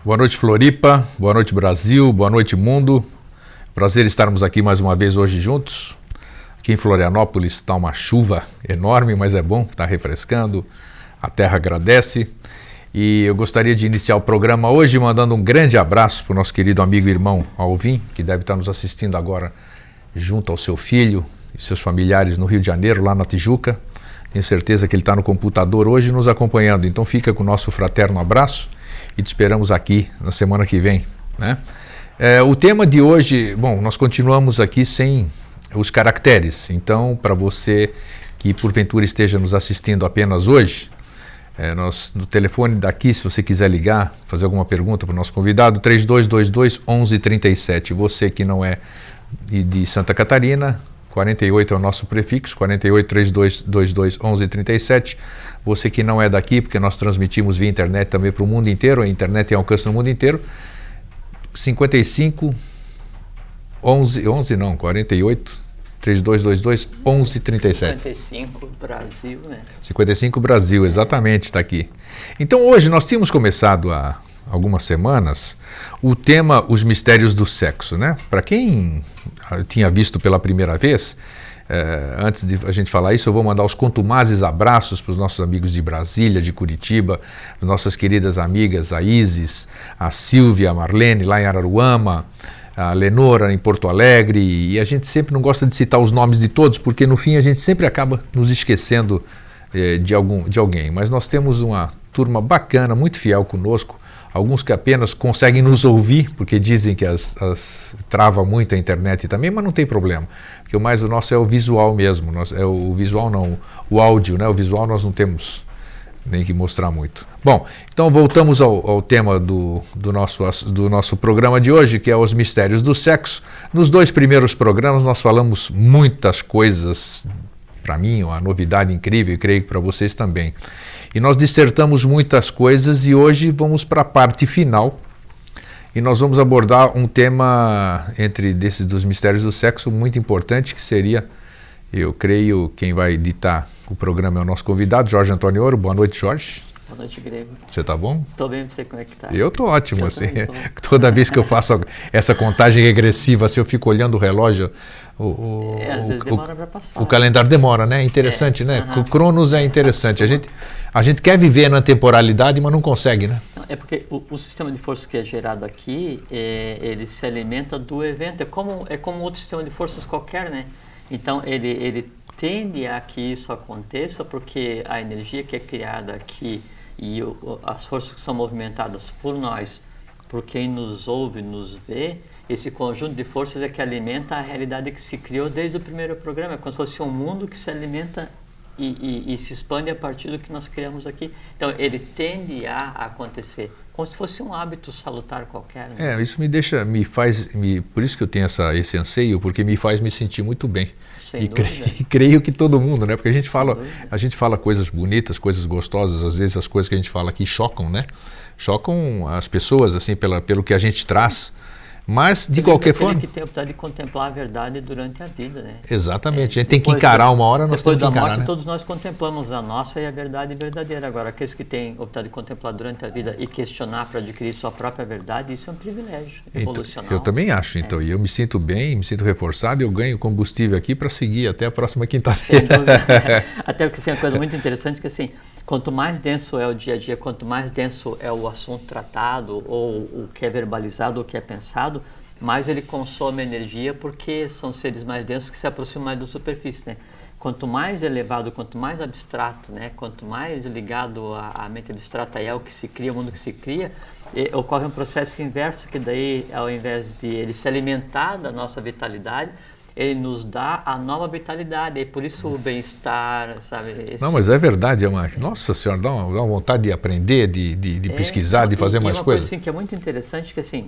Boa noite, Floripa. Boa noite, Brasil. Boa noite, mundo. Prazer estarmos aqui mais uma vez hoje juntos. Aqui em Florianópolis está uma chuva enorme, mas é bom, está refrescando. A terra agradece. E eu gostaria de iniciar o programa hoje mandando um grande abraço para o nosso querido amigo e irmão Alvin, que deve estar nos assistindo agora junto ao seu filho e seus familiares no Rio de Janeiro, lá na Tijuca. Tenho certeza que ele está no computador hoje nos acompanhando. Então fica com o nosso fraterno abraço e te esperamos aqui na semana que vem, né? O tema de hoje, bom, nós continuamos aqui sem os caracteres. Então, para você que porventura esteja nos assistindo apenas hoje, nós, no telefone daqui, se você quiser ligar, fazer alguma pergunta para o nosso convidado, 3222-1137. Você que não é de Santa Catarina, 48 é o nosso prefixo, 48-3222-1137. Você que não é daqui, porque nós transmitimos via internet também para o mundo inteiro, a internet tem alcance no mundo inteiro, 55 48 3222 1137. 55 Brasil, né? 55 Brasil, exatamente, está aqui. Então hoje nós tínhamos começado há algumas semanas o tema Os Mistérios do Sexo, né? Para quem tinha visto pela primeira vez, antes de a gente falar isso, eu vou mandar os contumazes abraços para os nossos amigos de Brasília, de Curitiba, nossas queridas amigas, a Isis, a Silvia, a Marlene, lá em Araruama, a Lenora em Porto Alegre, e a gente sempre não gosta de citar os nomes de todos, porque no fim a gente sempre acaba nos esquecendo de alguém. Mas nós temos uma turma bacana, muito fiel conosco, alguns que apenas conseguem nos ouvir, porque dizem que trava muito a internet também, mas não tem problema, porque o nosso é o visual mesmo, o visual não, o áudio, né? O visual nós não temos nem que mostrar muito. Bom, então voltamos ao tema do nosso programa de hoje, que é Os Mistérios do Sexo. Nos 2 primeiros programas nós falamos muitas coisas, para mim, uma novidade incrível, e creio que para vocês também. E nós dissertamos muitas coisas e hoje vamos para a parte final e nós vamos abordar um tema dos mistérios do sexo muito importante, que seria, eu creio, quem vai ditar o programa é o nosso convidado, Jorge Antônio Ouro. Boa noite, Jorge. Boa noite, Grego. Você tá bom? Tô bem, você como é que tá? Eu tô ótimo, assim. Toda vez que eu faço essa contagem regressiva, assim, eu fico olhando o relógio. Às vezes demora para passar. O calendário demora, né? Interessante, né? O Cronos é interessante. A gente quer viver na temporalidade, mas não consegue, né? É porque o sistema de forças que é gerado aqui, ele se alimenta do evento. É como outro sistema de forças qualquer, né? Então, ele tende a que isso aconteça, porque a energia que é criada aqui e as forças que são movimentadas por nós, por quem nos ouve, nos vê, esse conjunto de forças é que alimenta a realidade que se criou desde o primeiro programa. É como se fosse um mundo que se alimenta e se expande a partir do que nós criamos aqui. Então, ele tende a acontecer, como se fosse um hábito salutar qualquer. Né? Isso por isso que eu tenho esse anseio, porque me faz me sentir muito bem. E creio que todo mundo, né? Porque a gente fala coisas bonitas, coisas gostosas, às vezes as coisas que a gente fala aqui chocam, né? Chocam as pessoas, assim, pelo que a gente traz. Mas, de qualquer forma... que tem a oportunidade de contemplar a verdade durante a vida, né? Exatamente. A gente tem que encarar uma hora, nós temos que encarar, depois da morte, né? Todos nós contemplamos a nossa e a verdade verdadeira. Agora, aqueles que têm a oportunidade de contemplar durante a vida e questionar para adquirir sua própria verdade, isso é um privilégio evolucional. Eu também acho, então. E eu me sinto bem, me sinto reforçado, e eu ganho combustível aqui para seguir até a próxima quinta-feira. Até porque, assim, é uma coisa muito interessante que, assim, quanto mais denso é o dia a dia, quanto mais denso é o assunto tratado, ou o que é verbalizado, ou o que é pensado, mais ele consome energia, porque são seres mais densos que se aproximam mais da superfície, né? Quanto mais elevado, quanto mais abstrato, né? Quanto mais ligado à mente abstrata é o que se cria, o mundo que se cria, ocorre um processo inverso, que daí, ao invés de ele se alimentar da nossa vitalidade, ele nos dá a nova vitalidade, e por isso o bem-estar, sabe? Não, mas é verdade, nossa senhora, dá uma vontade de aprender, de pesquisar, de fazer mais coisas. Uma coisa assim, que é muito interessante, que assim,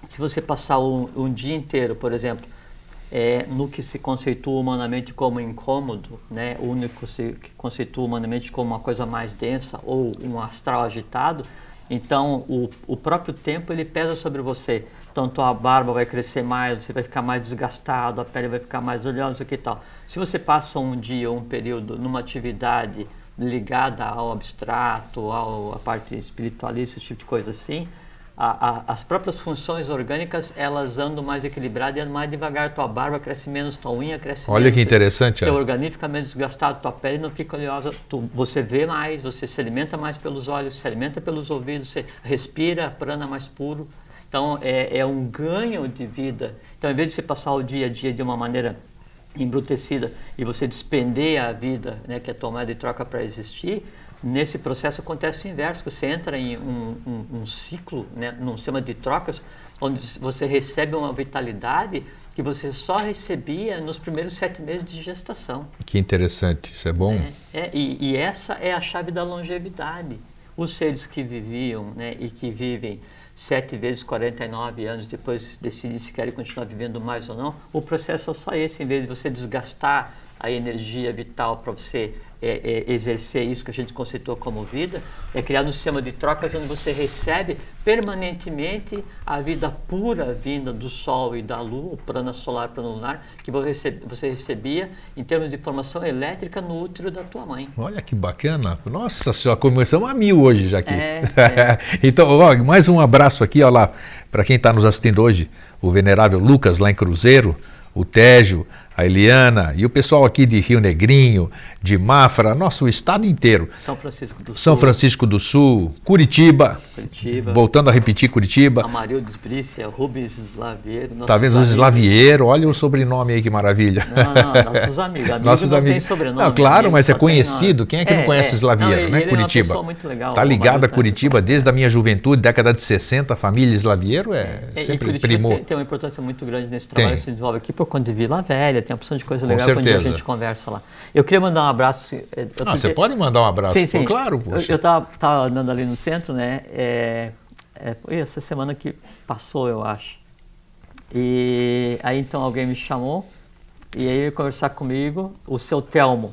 se você passar um dia inteiro, por exemplo, no que se conceitua humanamente como incômodo, né, o único que se conceitua humanamente como uma coisa mais densa ou um astral agitado, então o próprio tempo ele pesa sobre você. Então tua barba vai crescer mais, você vai ficar mais desgastado, a pele vai ficar mais oleosa, isso aqui e tal. Se você passa um dia ou um período numa atividade ligada ao abstrato, à parte espiritualista, esse tipo de coisa assim, as próprias funções orgânicas, elas andam mais equilibradas e andam mais devagar. Tua barba cresce menos, tua unha cresce menos. Olha que interessante. Teu organismo fica menos desgastado, tua pele não fica oleosa, você vê mais, você se alimenta mais pelos olhos, se alimenta pelos ouvidos, você respira prana mais puro. Então, é um ganho de vida. Então, em vez de você passar o dia a dia de uma maneira embrutecida e você despender a vida, né, que é tomada e troca para existir, nesse processo acontece o inverso, que você entra em um ciclo, né, num sistema de trocas, onde você recebe uma vitalidade que você só recebia nos primeiros 7 meses de gestação. Que interessante, isso é bom. E essa é a chave da longevidade. Os seres que viviam, né, e que vivem 7 vezes 49 anos, depois decidem se querem continuar vivendo mais ou não, o processo é só esse, em vez de você desgastar a energia vital para você exercer isso que a gente conceitou como vida, é criado um sistema de trocas onde você recebe permanentemente a vida pura vinda do Sol e da Lua, o prana solar, prana lunar, que você recebia em termos de formação elétrica no útero da tua mãe. Olha que bacana. Nossa senhora, começamos a 1000 hoje já aqui. Então, ó, mais um abraço aqui, ó lá, para quem está nos assistindo hoje, o venerável Lucas lá em Cruzeiro, o Tégio, a Eliana e o pessoal aqui de Rio Negrinho, de Mafra, nosso estado inteiro. São Francisco do Sul. São Francisco do Sul, Curitiba. Voltando a repetir Curitiba. Amarildo Esbrícia, Rubens Slaviero. Tá vendo? Os Slaviero, olha o sobrenome aí, que maravilha. Não, nossos amigos. Nossos não amigos. Tem sobrenome. Não, claro, mas é conhecido. Quem é que não conhece o Slaviero, né? Ele Curitiba. É uma pessoa muito legal. Tá ligado a Curitiba desde a minha juventude, década de 60, a família Slaviero sempre primou. Tem uma importância muito grande nesse trabalho que se desenvolve aqui por conta de Vila Velha, tem uma opção de coisa legal quando a gente conversa lá. Eu queria mandar um abraço. Você pode mandar um abraço? Sim. Claro, poxa. Eu tava andando ali no centro, né? Foi essa semana que passou, eu acho. E aí então alguém me chamou e aí veio conversar comigo, o seu Telmo.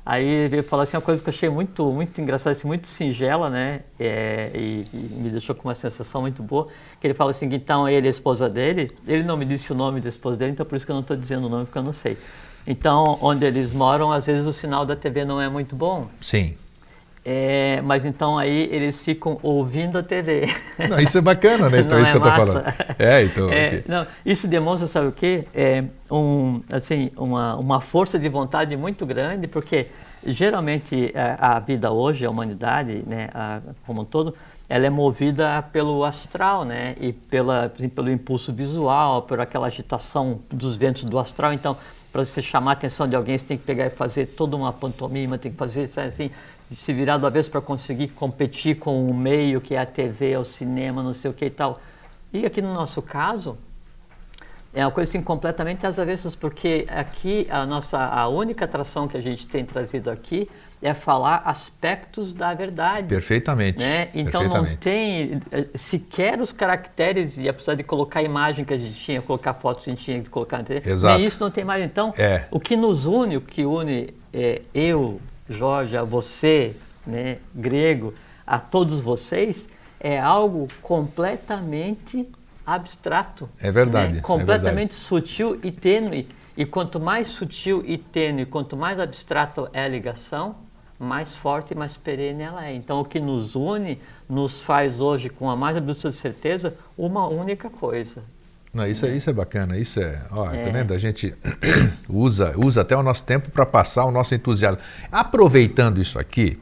Aí ele veio falar assim, uma coisa que eu achei muito, muito engraçada, assim, muito singela, né? E me deixou com uma sensação muito boa, que ele fala assim, então ele e a esposa dele, ele não me disse o nome da esposa dele, então por isso que eu não estou dizendo o nome, porque eu não sei. Então, onde eles moram, às vezes o sinal da TV não é muito bom. Sim. Mas então aí eles ficam ouvindo a TV. Não, isso é bacana, né? Então é isso que eu estou falando. Não, isso demonstra, sabe o quê? Uma força de vontade muito grande, porque geralmente a vida hoje, a humanidade, né, como um todo, ela é movida pelo astral, né? E pelo impulso visual, por aquela agitação dos ventos do astral. Então, para você chamar a atenção de alguém, você tem que pegar e fazer toda uma pantomima, tem que fazer assim, se virar do avesso para conseguir competir com o meio que é a TV, o cinema, não sei o que e tal. E aqui no nosso caso, é uma coisa assim completamente às avessas, porque aqui a única atração que a gente tem trazido aqui é falar aspectos da verdade. Perfeitamente. Né? Então não tem sequer os caracteres e a possibilidade de colocar a imagem que a gente tinha, colocar fotos que a gente tinha que colocar na TV. Exato. Nem isso não tem mais. Então, o que nos une, o que une eu, Jorge, a você, né, Grego, a todos vocês, é algo completamente abstrato. É verdade. Né? Completamente sutil e tênue. E quanto mais sutil e tênue, quanto mais abstrato é a ligação, mais forte e mais perene ela é. Então, o que nos une, nos faz hoje, com a mais absoluta certeza, uma única coisa. Não, isso é bacana, tá vendo? A gente usa até o nosso tempo para passar o nosso entusiasmo. Aproveitando isso aqui,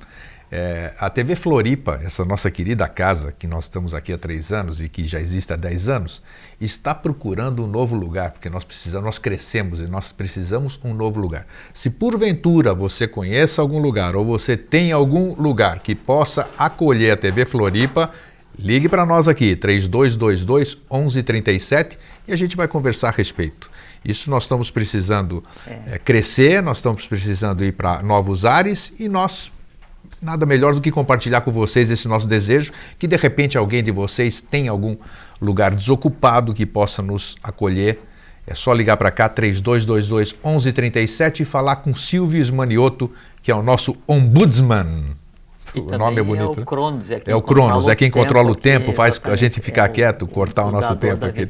a TV Floripa, essa nossa querida casa, que nós estamos aqui há 3 anos e que já existe há 10 anos, está procurando um novo lugar, porque nós crescemos e nós precisamos um novo lugar. Se porventura você conhece algum lugar ou você tem algum lugar que possa acolher a TV Floripa, ligue para nós aqui, 3222-1137, e a gente vai conversar a respeito. Isso nós estamos precisando crescer, nós estamos precisando ir para novos ares e nada melhor do que compartilhar com vocês esse nosso desejo, que de repente alguém de vocês tem algum lugar desocupado que possa nos acolher. É só ligar para cá, 3222-1137 e falar com Silvio Ismanioto, que é o nosso ombudsman. O nome é bonito. É o Cronos. É quem controla o tempo, faz a gente ficar quieto, cortar o nosso tempo aqui.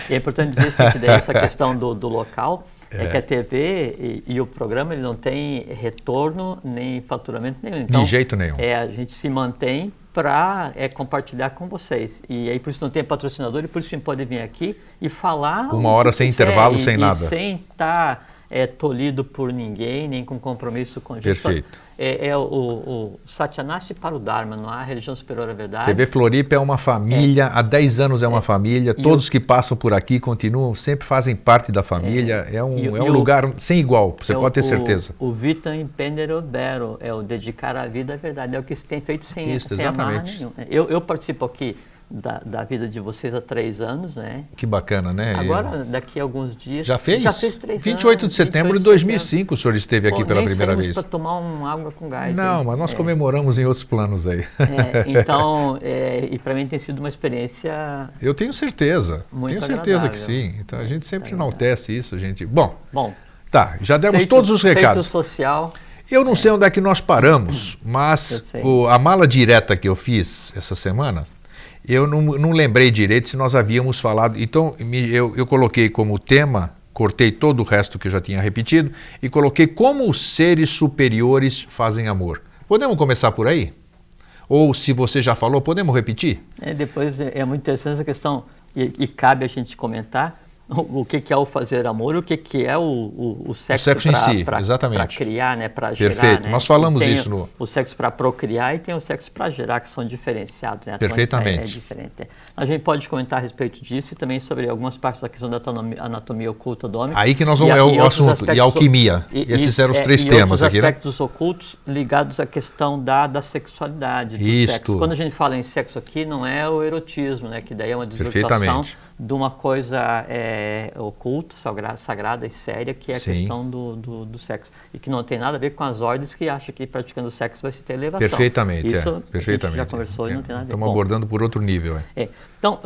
E é importante dizer que daí essa questão do local é que a TV e o programa ele não tem retorno nem faturamento nenhum. Então, de jeito nenhum. A gente se mantém para compartilhar com vocês. E aí por isso não tem patrocinador e por isso a gente pode vir aqui e falar 1 hora sem intervalo, sem nada. Sem estar tolhido por ninguém, nem com compromisso com Jesus. Perfeito. O Satyanasti para o Dharma, não há religião superior à verdade. TV Floripa é uma família, há 10 anos é uma família, todos que passam por aqui continuam, sempre fazem parte da família, é um lugar sem igual, você pode ter certeza. O Vitam Impendere Vero, é o dedicar a vida à verdade, é o que se tem feito sem amarra nenhum. Eu participo aqui da vida de vocês há 3 anos, né? Que bacana, né? Agora, daqui a alguns dias... Já fez? Já fez 3 28 anos. de setembro de 2005 o senhor esteve aqui pela primeira vez. para tomar uma água com gás. Não, mas nós comemoramos em outros planos aí. Então, e para mim tem sido uma experiência... Eu tenho certeza. Muito tenho certeza agradável. que sim. Então a gente sempre enaltece isso, gente. Bom, tá, já demos todos os recados. Feito social... Eu não sei onde é que nós paramos, mas a mala direta que eu fiz essa semana... Eu não lembrei direito se nós havíamos falado, então eu coloquei como tema, cortei todo o resto que eu já tinha repetido e coloquei como os seres superiores fazem amor. Podemos começar por aí? Ou se você já falou, podemos repetir? Depois é muito interessante essa questão e cabe a gente comentar o que é o fazer amor, o que é o sexo em si, exatamente. Para criar, né, para gerar. Perfeito, né? nós falamos isso no... O sexo para procriar e tem o sexo para gerar, que são diferenciados. Né? Perfeitamente. É diferente. A gente pode comentar a respeito disso e também sobre algumas partes da questão da anatomia oculta do homem. Aí que nós vamos, o assunto, e alquimia. Esses eram os 3 temas aqui, né? Aspectos ocultos ligados à questão da sexualidade, do sexo. Quando a gente fala em sexo aqui, não é o erotismo, né? Que daí é uma desvirtuação de uma coisa oculta, sagrada e séria, que é a questão do sexo. E que não tem nada a ver com as ordens que acham que praticando sexo vai se ter elevação. Perfeitamente, Isso perfeitamente. A gente já conversou e não tem nada a ver. Estamos abordando por outro nível. Então,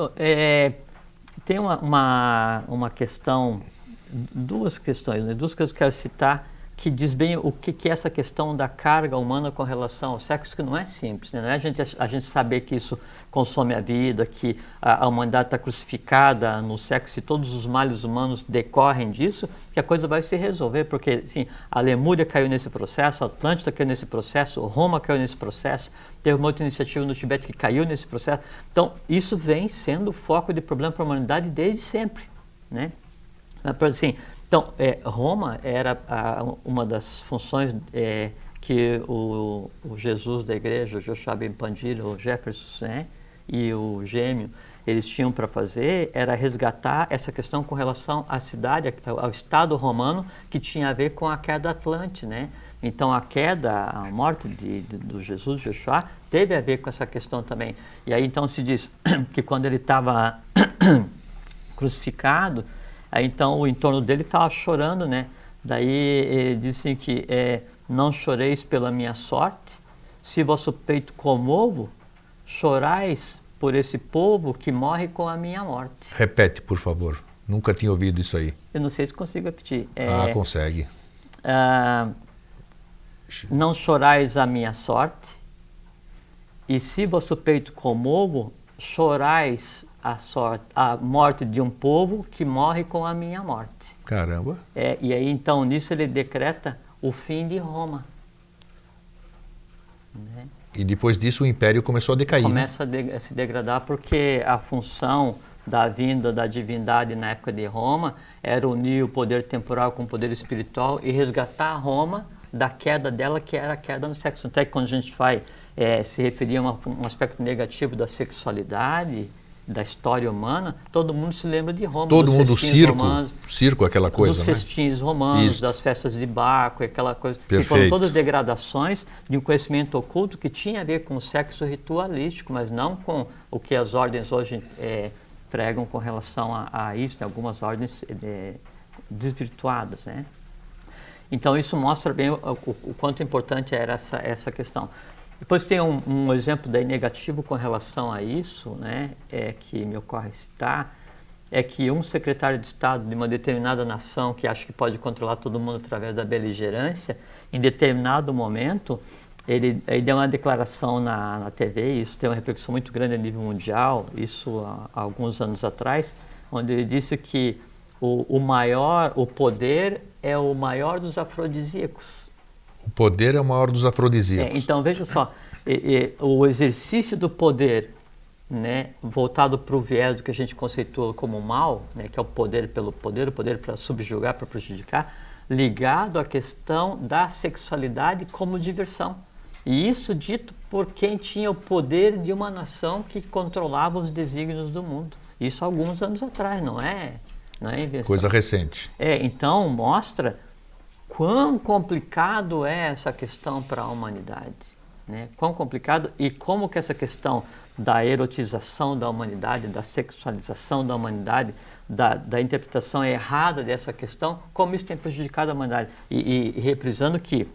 tem uma questão, 2 questões, né? 2 coisas que eu quero citar, que diz bem o que é essa questão da carga humana com relação ao sexo, que não é simples, né? Não é a gente saber que isso consome a vida, que a humanidade está crucificada no sexo e todos os males humanos decorrem disso, que a coisa vai se resolver, porque assim, a Lemúria caiu nesse processo, a Atlântida caiu nesse processo, Roma caiu nesse processo, teve uma outra iniciativa no Tibete que caiu nesse processo. Então, isso vem sendo foco de problema para a humanidade desde sempre, né? Assim, então, Roma era uma das funções que o Jesus da igreja, o Joshua Ben Pandira, o Jefferson, né, e o gêmeo, eles tinham para fazer, era resgatar essa questão com relação à cidade, ao Estado romano, que tinha a ver com a queda atlante, né? Então, a morte do Jesus, Joshua, teve a ver com essa questão também. E aí, então, se diz que quando ele estava crucificado, aí então o entorno dele estava chorando, né? Daí ele disse que não choreis pela minha sorte, se vosso peito comovo, chorais por esse povo que morre com a minha morte. Repete, por favor. Nunca tinha ouvido isso aí. Eu não sei se consigo repetir. Consegue. Não chorais a minha sorte, e se vosso peito comovo, chorais a morte de um povo que morre com a minha morte. Caramba. E aí, então, nisso ele decreta o fim de Roma. Né? E depois disso o império começou a decair. Começa a se degradar porque a função da vinda da divindade na época de Roma era unir o poder temporal com o poder espiritual e resgatar Roma da queda dela, que era a queda no sexo. Até que quando a gente se referia a um aspecto negativo da sexualidade, da história humana, todo mundo se lembra de Roma. Todo mundo, circo, aquela coisa, dos festins romanos, das festas de Baco, aquela coisa. Perfeito. Que foram todas degradações de um conhecimento oculto que tinha a ver com o sexo ritualístico, mas não com o que as ordens hoje pregam com relação a isso, né? Algumas ordens desvirtuadas, né? Então isso mostra bem o quanto importante era essa questão. Depois tem um exemplo daí negativo com relação a isso, né, que me ocorre citar, é que um secretário de Estado de uma determinada nação que acha que pode controlar todo mundo através da beligerância, em determinado momento, ele deu uma declaração na TV, e isso tem uma repercussão muito grande a nível mundial, isso há alguns anos atrás, onde ele disse que o poder é o maior dos afrodisíacos. O poder é o maior dos afrodisíacos. Então, veja só, o exercício do poder, né, voltado para o viés do que a gente conceitua como mal, né, que é o poder pelo poder, o poder para subjugar, para prejudicar, ligado à questão da sexualidade como diversão. E isso dito por quem tinha o poder de uma nação que controlava os desígnios do mundo. Isso há alguns anos atrás, não é invenção. Coisa recente. Então mostra quão complicado é essa questão para a humanidade, né? Quão complicado e como que essa questão da erotização da humanidade, da sexualização da humanidade, da interpretação errada dessa questão, como isso tem prejudicado a humanidade. E reprisando que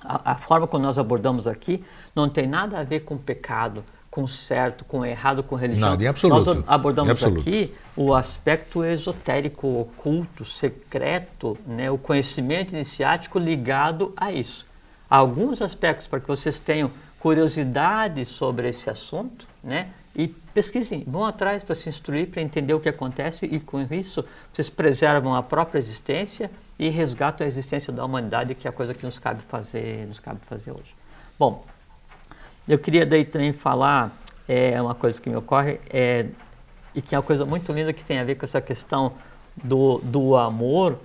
a forma como nós abordamos aqui não tem nada a ver com pecado, com certo, com errado, com religião. Nada, em absoluto. Nós abordamos aqui o aspecto esotérico, oculto, secreto, né, o conhecimento iniciático ligado a isso. Alguns aspectos para que vocês tenham curiosidade sobre esse assunto, né, e pesquisem, vão atrás para se instruir, para entender o que acontece e com isso vocês preservam a própria existência e resgatam a existência da humanidade, que é a coisa que nos cabe fazer hoje. Bom, eu queria daí também falar uma coisa que me ocorre, e que é uma coisa muito linda que tem a ver com essa questão do amor,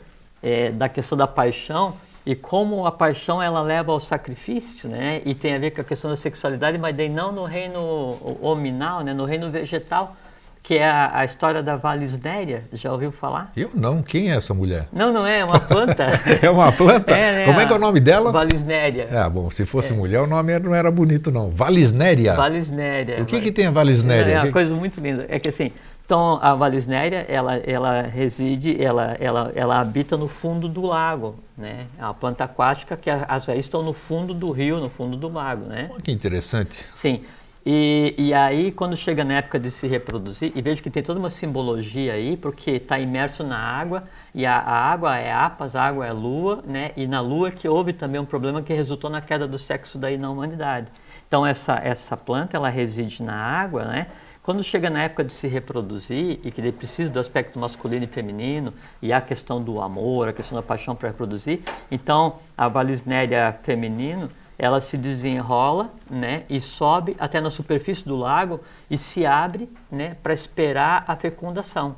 da questão da paixão, e como a paixão ela leva ao sacrifício, né? E tem a ver com a questão da sexualidade, mas daí não no reino hominal, né? No reino vegetal, que é a história da Valisnéria. Já ouviu falar? Eu não. Quem é essa mulher? Não é uma planta. É uma planta? Né? Como é que é o nome dela? Valisnéria. Bom, se fosse mulher o nome não era bonito não. Valisnéria. Valisnéria. O que tem a Valisnéria? É uma coisa muito linda. É que assim, então a Valisnéria, ela reside, ela habita no fundo do lago, né? É uma planta aquática que as raízes estão no fundo do rio, no fundo do lago, né? Que interessante. Sim. E aí, quando chega na época de se reproduzir, e vejo que tem toda uma simbologia aí, porque está imerso na água, e a água é Apas, a água é lua, né? E na lua que houve também um problema que resultou na queda do sexo daí na humanidade. Então essa planta, ela reside na água, né? Quando chega na época de se reproduzir, e que daí precisa do aspecto masculino e feminino, e a questão do amor, a questão da paixão para reproduzir, então a Valisnéria feminino, ela se desenrola, né, e sobe até na superfície do lago e se abre, né, para esperar a fecundação.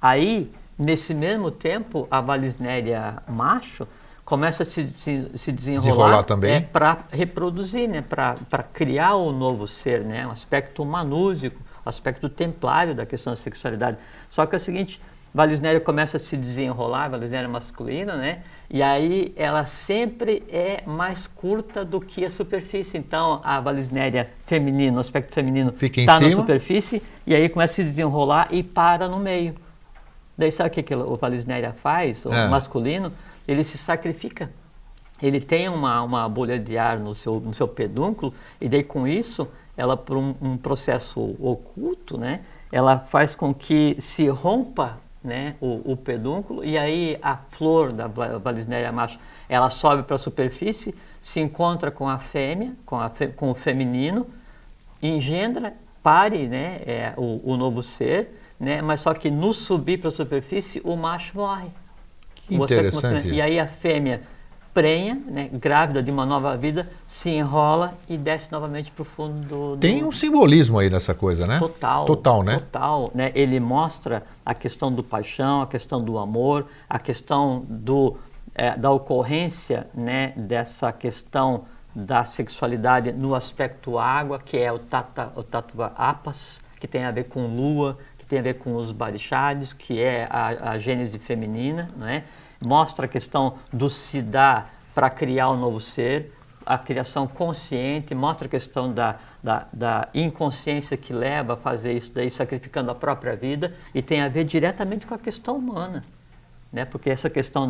Aí, nesse mesmo tempo, a Valisnéria macho começa a se desenrolar também para reproduzir, né, para criar o novo ser, né, um aspecto manúsico, um aspecto templário da questão da sexualidade. Só que é o seguinte, Valisnéria começa a se desenrolar, a Valisnéria masculina, né? E aí ela sempre é mais curta do que a superfície. Então a Valisnéria feminina, o aspecto feminino, está na superfície e aí começa a se desenrolar e para no meio. Daí sabe o que o Valisnéria faz, o masculino? Ele se sacrifica. Ele tem uma bolha de ar no seu pedúnculo e daí com isso, ela por um processo oculto, né? Ela faz com que se rompa, né, o pedúnculo, e aí a flor da Valisnéria macho, ela sobe para a superfície, se encontra com a fêmea, com o feminino, engendra, pare, né, o novo ser, né, mas só que no subir para a superfície, o macho morre. Que interessante. E aí a fêmea prenha, né, grávida de uma nova vida, se enrola e desce novamente para o fundo do... Tem um simbolismo aí nessa coisa, né? Total, né? Total, né? Ele mostra a questão do paixão, a questão do amor, a questão da ocorrência, né, dessa questão da sexualidade no aspecto água, que é o Tattva Apas, que tem a ver com lua, que tem a ver com os barixades, que é a gênese feminina, né? Mostra a questão do se dar para criar um novo ser, a criação consciente, mostra a questão da inconsciência que leva a fazer isso daí, sacrificando a própria vida, e tem a ver diretamente com a questão humana, né? Porque essa questão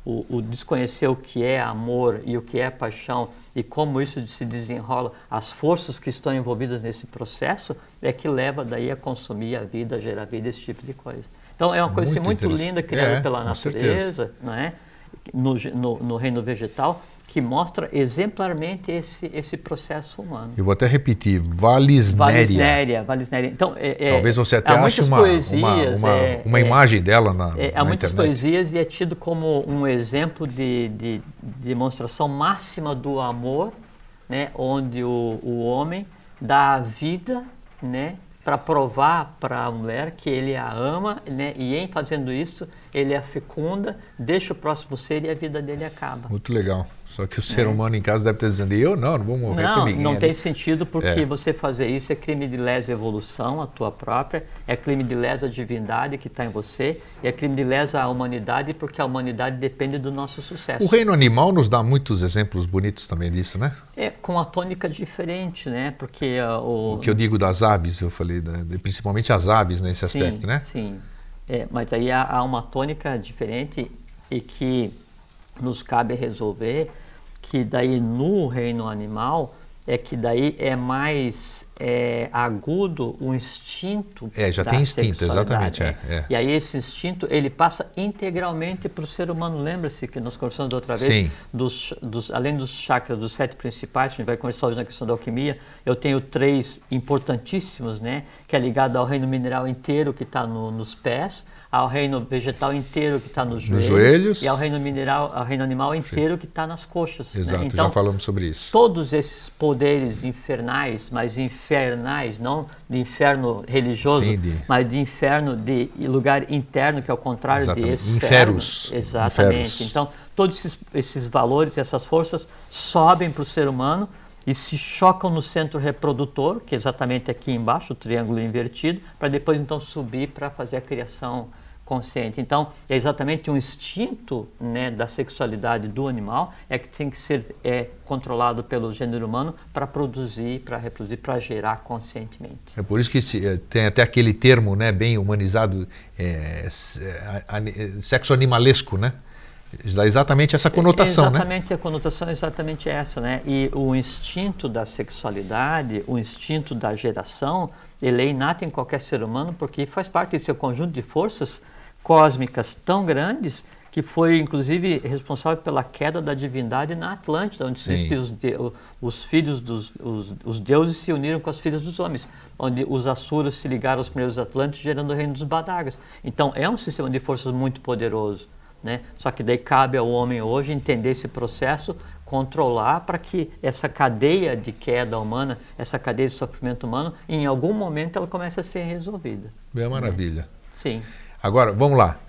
o desconhecer o que é amor e o que é paixão e como isso se desenrola, as forças que estão envolvidas nesse processo é que leva daí a consumir a vida, a gerar vida, esse tipo de coisa. Então é uma coisa muito linda criada pela natureza, não é? No reino vegetal, que mostra exemplarmente esse processo humano. Eu vou até repetir, Valisnéria. Então, talvez você até ache uma imagem dela na há muitas internet. poesias e é tido como um exemplo de demonstração máxima do amor, né, onde o homem dá a vida, né, para provar para a mulher que ele a ama, né, e em fazendo isso, ele a fecunda, deixa o próximo ser e a vida dele acaba. Muito legal. Só que o ser humano em casa deve estar dizendo, eu não vou morrer comigo. Não tem sentido, porque você fazer isso é crime de lesa evolução, a tua própria, é crime de lesa divindade que está em você, e é crime de lesa a humanidade, porque a humanidade depende do nosso sucesso. O reino animal nos dá muitos exemplos bonitos também disso, né? É, com a tônica diferente, né? Porque o que eu digo das aves, eu falei, principalmente as aves nesse aspecto, né? Sim, mas aí há uma tônica diferente e que nos cabe resolver, que daí no reino animal é que daí é mais agudo o instinto já tem instinto, exatamente. E aí esse instinto, ele passa integralmente para o ser humano. Lembra-se que nós conversamos da outra vez, além dos chakras, dos 7 principais, a gente vai conversar hoje na questão da alquimia, eu tenho 3 importantíssimos, né, que é ligado ao reino mineral inteiro que está nos pés, ao reino vegetal inteiro que está nos joelhos, e ao reino mineral, ao reino animal inteiro que está nas coxas. Exato, né? Então, já falamos sobre isso. Todos esses poderes infernais, mas infernais, não de inferno religioso, mas de inferno de lugar interno, que é o contrário de esferno. Inferos. Exatamente. Inferos. Então, todos esses valores, essas forças sobem para o ser humano e se chocam no centro reprodutor, que é exatamente aqui embaixo, o triângulo invertido, para depois então subir para fazer a criação consciente. Então, é exatamente um instinto, né, da sexualidade do animal que tem que ser controlado pelo gênero humano para produzir, para reproduzir, para gerar conscientemente. É por isso que tem até aquele termo, né, bem humanizado, sexo animalesco, né? Dá exatamente essa conotação, exatamente, né? A conotação é exatamente essa, né? E o instinto da sexualidade, o instinto da geração, ele é inato em qualquer ser humano, porque faz parte do seu conjunto de forças cósmicas tão grandes que foi, inclusive, responsável pela queda da divindade na Atlântida, onde se diz que os filhos os deuses se uniram com as filhas dos homens, onde os Asuras se ligaram aos primeiros Atlântidos, gerando o reino dos Badagas. Então, é um sistema de forças muito poderoso, né? Só que daí cabe ao homem hoje entender esse processo, controlar para que essa cadeia de queda humana, essa cadeia de sofrimento humano, em algum momento ela comece a ser resolvida. Bem, maravilha. Sim. Agora, vamos lá.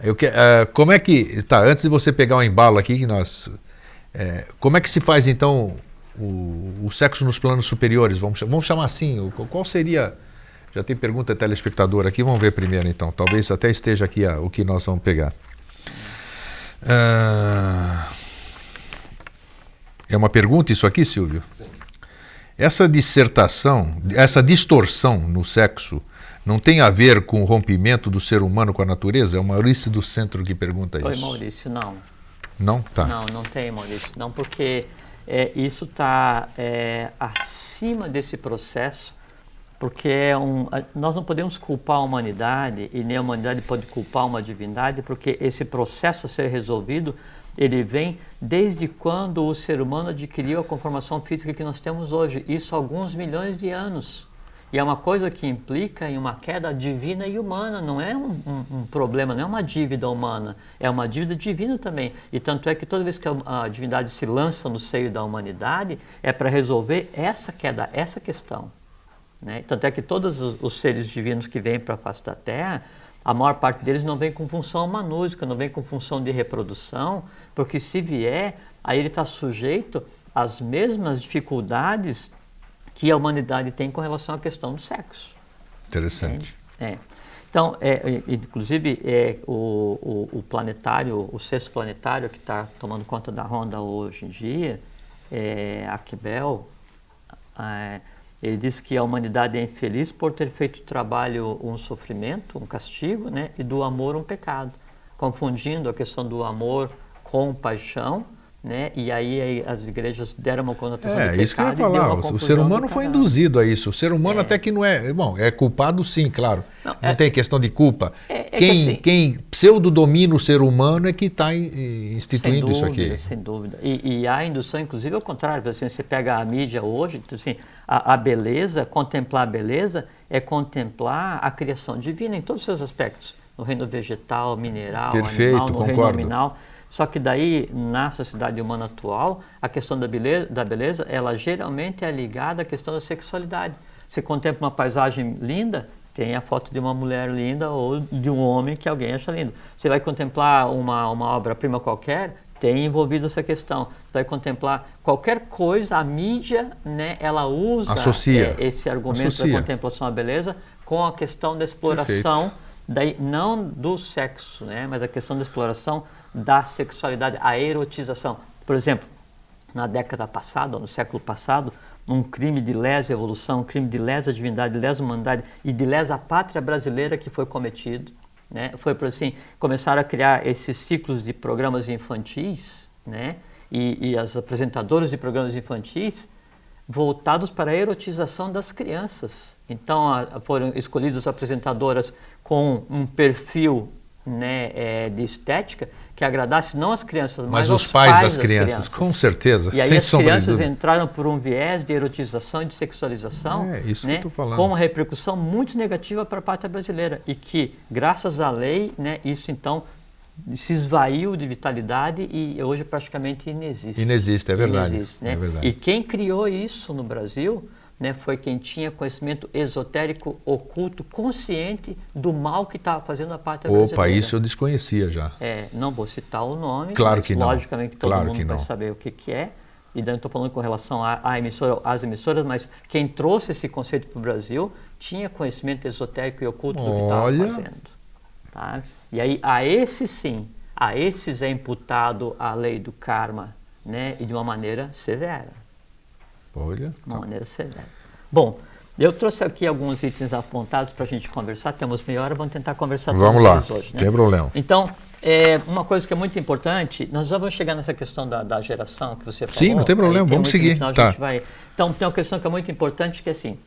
Como é que... Tá, antes de você pegar o embalo aqui, como é que se faz, então, o sexo nos planos superiores? Vamos chamar assim. Qual seria... Já tem pergunta telespectador aqui, vamos ver primeiro, então. Talvez até esteja aqui o que nós vamos pegar. É uma pergunta isso aqui, Silvio? Sim. Essa distorção no sexo não tem a ver com o rompimento do ser humano com a natureza? É o Maurício do Centro que pergunta isso. Oi, Maurício, não. Não? Tá. Não tem, Maurício. Não, porque isso está acima desse processo, porque nós não podemos culpar a humanidade, e nem a humanidade pode culpar uma divindade, porque esse processo a ser resolvido, ele vem desde quando o ser humano adquiriu a conformação física que nós temos hoje, isso há alguns milhões de anos. E é uma coisa que implica em uma queda divina e humana, não é um problema, não é uma dívida humana, é uma dívida divina também. E tanto é que toda vez que a divindade se lança no seio da humanidade, é para resolver essa queda, essa questão. Né? Tanto é que todos os seres divinos que vêm para a face da Terra, a maior parte deles não vem com função manúsica, não vem com função de reprodução, porque se vier, aí ele está sujeito às mesmas dificuldades que a humanidade tem com relação à questão do sexo. Interessante. Então, inclusive, o planetário, o sexto planetário que está tomando conta da Ronda hoje em dia, Akbel, ele diz que a humanidade é infeliz por ter feito do trabalho um sofrimento, um castigo, né, e do amor um pecado, confundindo a questão do amor com paixão, né, e aí as igrejas deram uma conotação de pecado. Isso que eu ia falar, o ser humano foi induzido a isso, o ser humano até que não é, bom, é culpado sim, claro, não tem questão de culpa, quem pseudo-domina o ser humano é que está instituindo isso aqui. Sem dúvida, e a indução, inclusive, ao contrário, assim, você pega a mídia hoje, assim, a beleza, contemplar a beleza é contemplar a criação divina em todos os seus aspectos, no reino vegetal, mineral, perfeito, animal, no concordo. reino nominal. Só que daí, na sociedade humana atual, a questão da beleza, ela geralmente é ligada à questão da sexualidade. Você contempla uma paisagem linda, tem a foto de uma mulher linda ou de um homem que alguém acha lindo. Você vai contemplar uma obra-prima qualquer, tem envolvido essa questão. Você vai contemplar qualquer coisa, a mídia, né, ela usa esse argumento da contemplação da beleza com a questão da exploração, daí, não do sexo, né, mas a questão da exploração da sexualidade, a erotização. Por exemplo, na década passada, ou no século passado, um crime de lesa evolução, um crime de lesa divindade, de lesa humanidade e de lesa pátria brasileira que foi cometido, né? Foi por assim, começaram a criar esses ciclos de programas infantis, né? E as apresentadoras de programas infantis voltados para a erotização das crianças. Então foram escolhidas apresentadoras com um perfil, né, de estética que agradasse não as crianças, mas os pais das crianças, com certeza. E aí as crianças entraram por um viés de erotização e de sexualização, isso, né, que eu tô falando, com uma repercussão muito negativa para a pátria brasileira e que, graças à lei, né, isso então se esvaiu de vitalidade e hoje praticamente inexiste. Inexiste, é verdade. Inexiste, né? É verdade. E quem criou isso no Brasil, né, foi quem tinha conhecimento esotérico, oculto, consciente do mal que estava fazendo a pátria brasileira. Opa, isso eu desconhecia já. Não vou citar o nome, claro mas que não. Logicamente todo mundo vai saber o que é. E daí eu estou falando com relação às emissoras, mas quem trouxe esse conceito para o Brasil tinha conhecimento esotérico e oculto do que estava fazendo. Tá? E aí, a esses é imputado a lei do karma, né, e de uma maneira severa. Olha. Uma maneira severa. Bom, eu trouxe aqui alguns itens apontados para a gente conversar. Temos meia hora, vamos tentar conversar todos eles hoje. Né? Tem problema. Então, uma coisa que é muito importante, nós já vamos chegar nessa questão da geração que você falou. Sim, não tem problema, vamos seguir. Final, a gente vai... Então, tem uma questão que é muito importante, que é assim,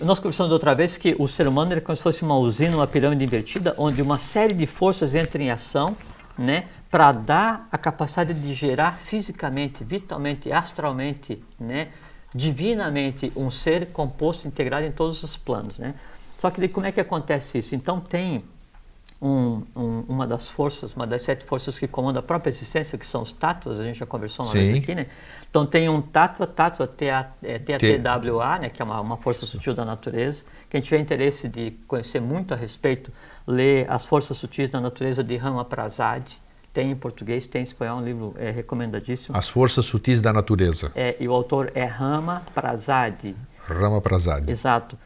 nós conversamos outra vez que o ser humano é como se fosse uma usina, uma pirâmide invertida, onde uma série de forças entram em ação, né, para dar a capacidade de gerar fisicamente, vitalmente, astralmente, né, divinamente, um ser composto, integrado em todos os planos. Né? Só que daí, como é que acontece isso? Então tem uma das forças, uma das 7 forças que comanda a própria existência, que são os tátuas, a gente já conversou uma vez aqui, né? Então tem um tátua, T-A-T-W-A, né? Que é uma força sutil da natureza. Quem tiver interesse de conhecer muito a respeito, lê As Forças Sutis da Natureza de Rama Prasad. Tem em português, tem em espanhol, um livro recomendadíssimo. As Forças Sutis da Natureza. E o autor é Rama Prasad. Rama Prasad. Exato.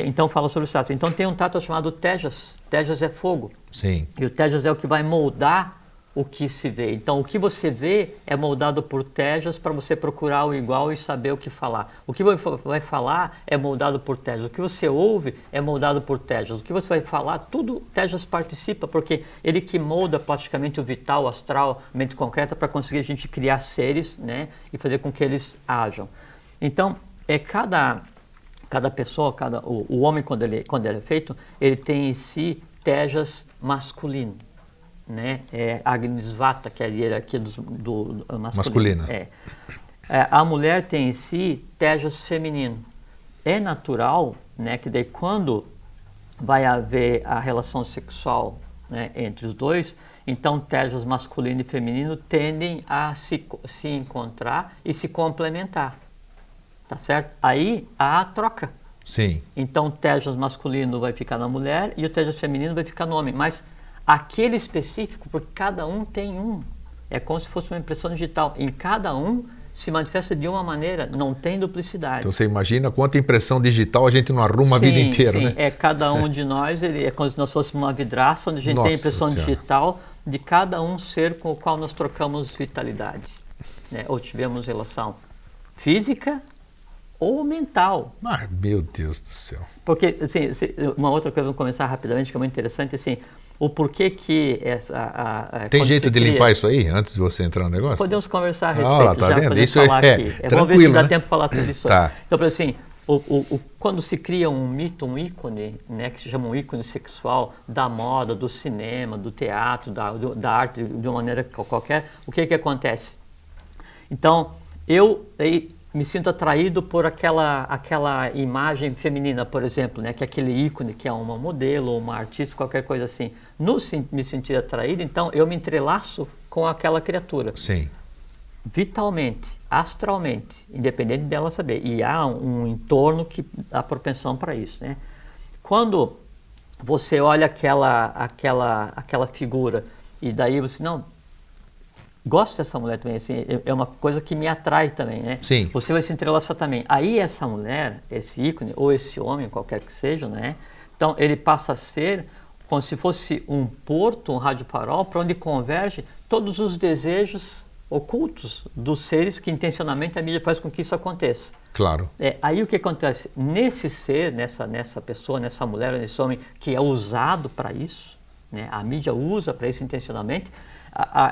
Então fala sobre o tátua. Então tem um tátua chamado Tejas. Tejas é fogo. Sim. E o Tejas é o que vai moldar o que se vê. Então o que você vê é moldado por Tejas para você procurar o igual e saber o que falar. O que vai falar é moldado por Tejas. O que você ouve é moldado por Tejas. O que você vai falar, tudo Tejas participa, porque ele que molda praticamente o vital, o astral, a mente concreta, para conseguir a gente criar seres, né, e fazer com que eles ajam. Então, cada pessoa, o homem quando ele é feito, ele tem em si Tejas masculino, né? Agnisvata, que é a hierarquia do masculino. A mulher tem em si Tejas feminino. É natural, né, que daí quando vai haver a relação sexual, né, entre os dois, então Tejas masculino e feminino tendem a se encontrar e se complementar. Tá certo? Aí há a troca. Sim. Então o Tejas masculino vai ficar na mulher e o Tejas feminino vai ficar no homem. Mas aquele específico, porque cada um tem um. É como se fosse uma impressão digital. Em cada um se manifesta de uma maneira, não tem duplicidade. Então você imagina quanta impressão digital a gente não arruma a vida inteira, né? Cada um de nós, é como se nós fôssemos uma vidraça, onde a gente tem a impressão digital de cada um ser com o qual nós trocamos vitalidade, né? Ou tivemos relação física ou mental. Meu Deus do céu. Porque, assim, uma outra coisa, vamos começar rapidamente, que é muito interessante, assim, o porquê que tem jeito de limpar isso aí, antes de você entrar no negócio? Podemos conversar a respeito, tá vendo? Isso falar aqui. Vamos ver se dá tempo de falar tudo isso aí. Então, assim, quando se cria um mito, um ícone, né, que se chama um ícone sexual da moda, do cinema, do teatro, da arte, de uma maneira qualquer, o que acontece? Então, me sinto atraído por aquela imagem feminina, por exemplo, né? Que é aquele ícone que é uma modelo, uma artista, qualquer coisa assim. Me sentir atraído, então eu me entrelaço com aquela criatura. Sim. Vitalmente, astralmente, independente dela saber. E há um entorno que dá propensão para isso, né? Quando você olha aquela figura e daí você, não, gosto dessa mulher também, assim, é uma coisa que me atrai também, né? Sim. Você vai se entrelaçar também. Aí essa mulher, esse ícone, ou esse homem, qualquer que seja, né? Então ele passa a ser como se fosse um porto, um rádio farol, para onde converge todos os desejos ocultos dos seres que intencionalmente a mídia faz com que isso aconteça. Claro. Aí o que acontece? Nesse ser, nessa pessoa, nessa mulher, nesse homem que é usado para isso, né? A mídia usa para isso intencionalmente,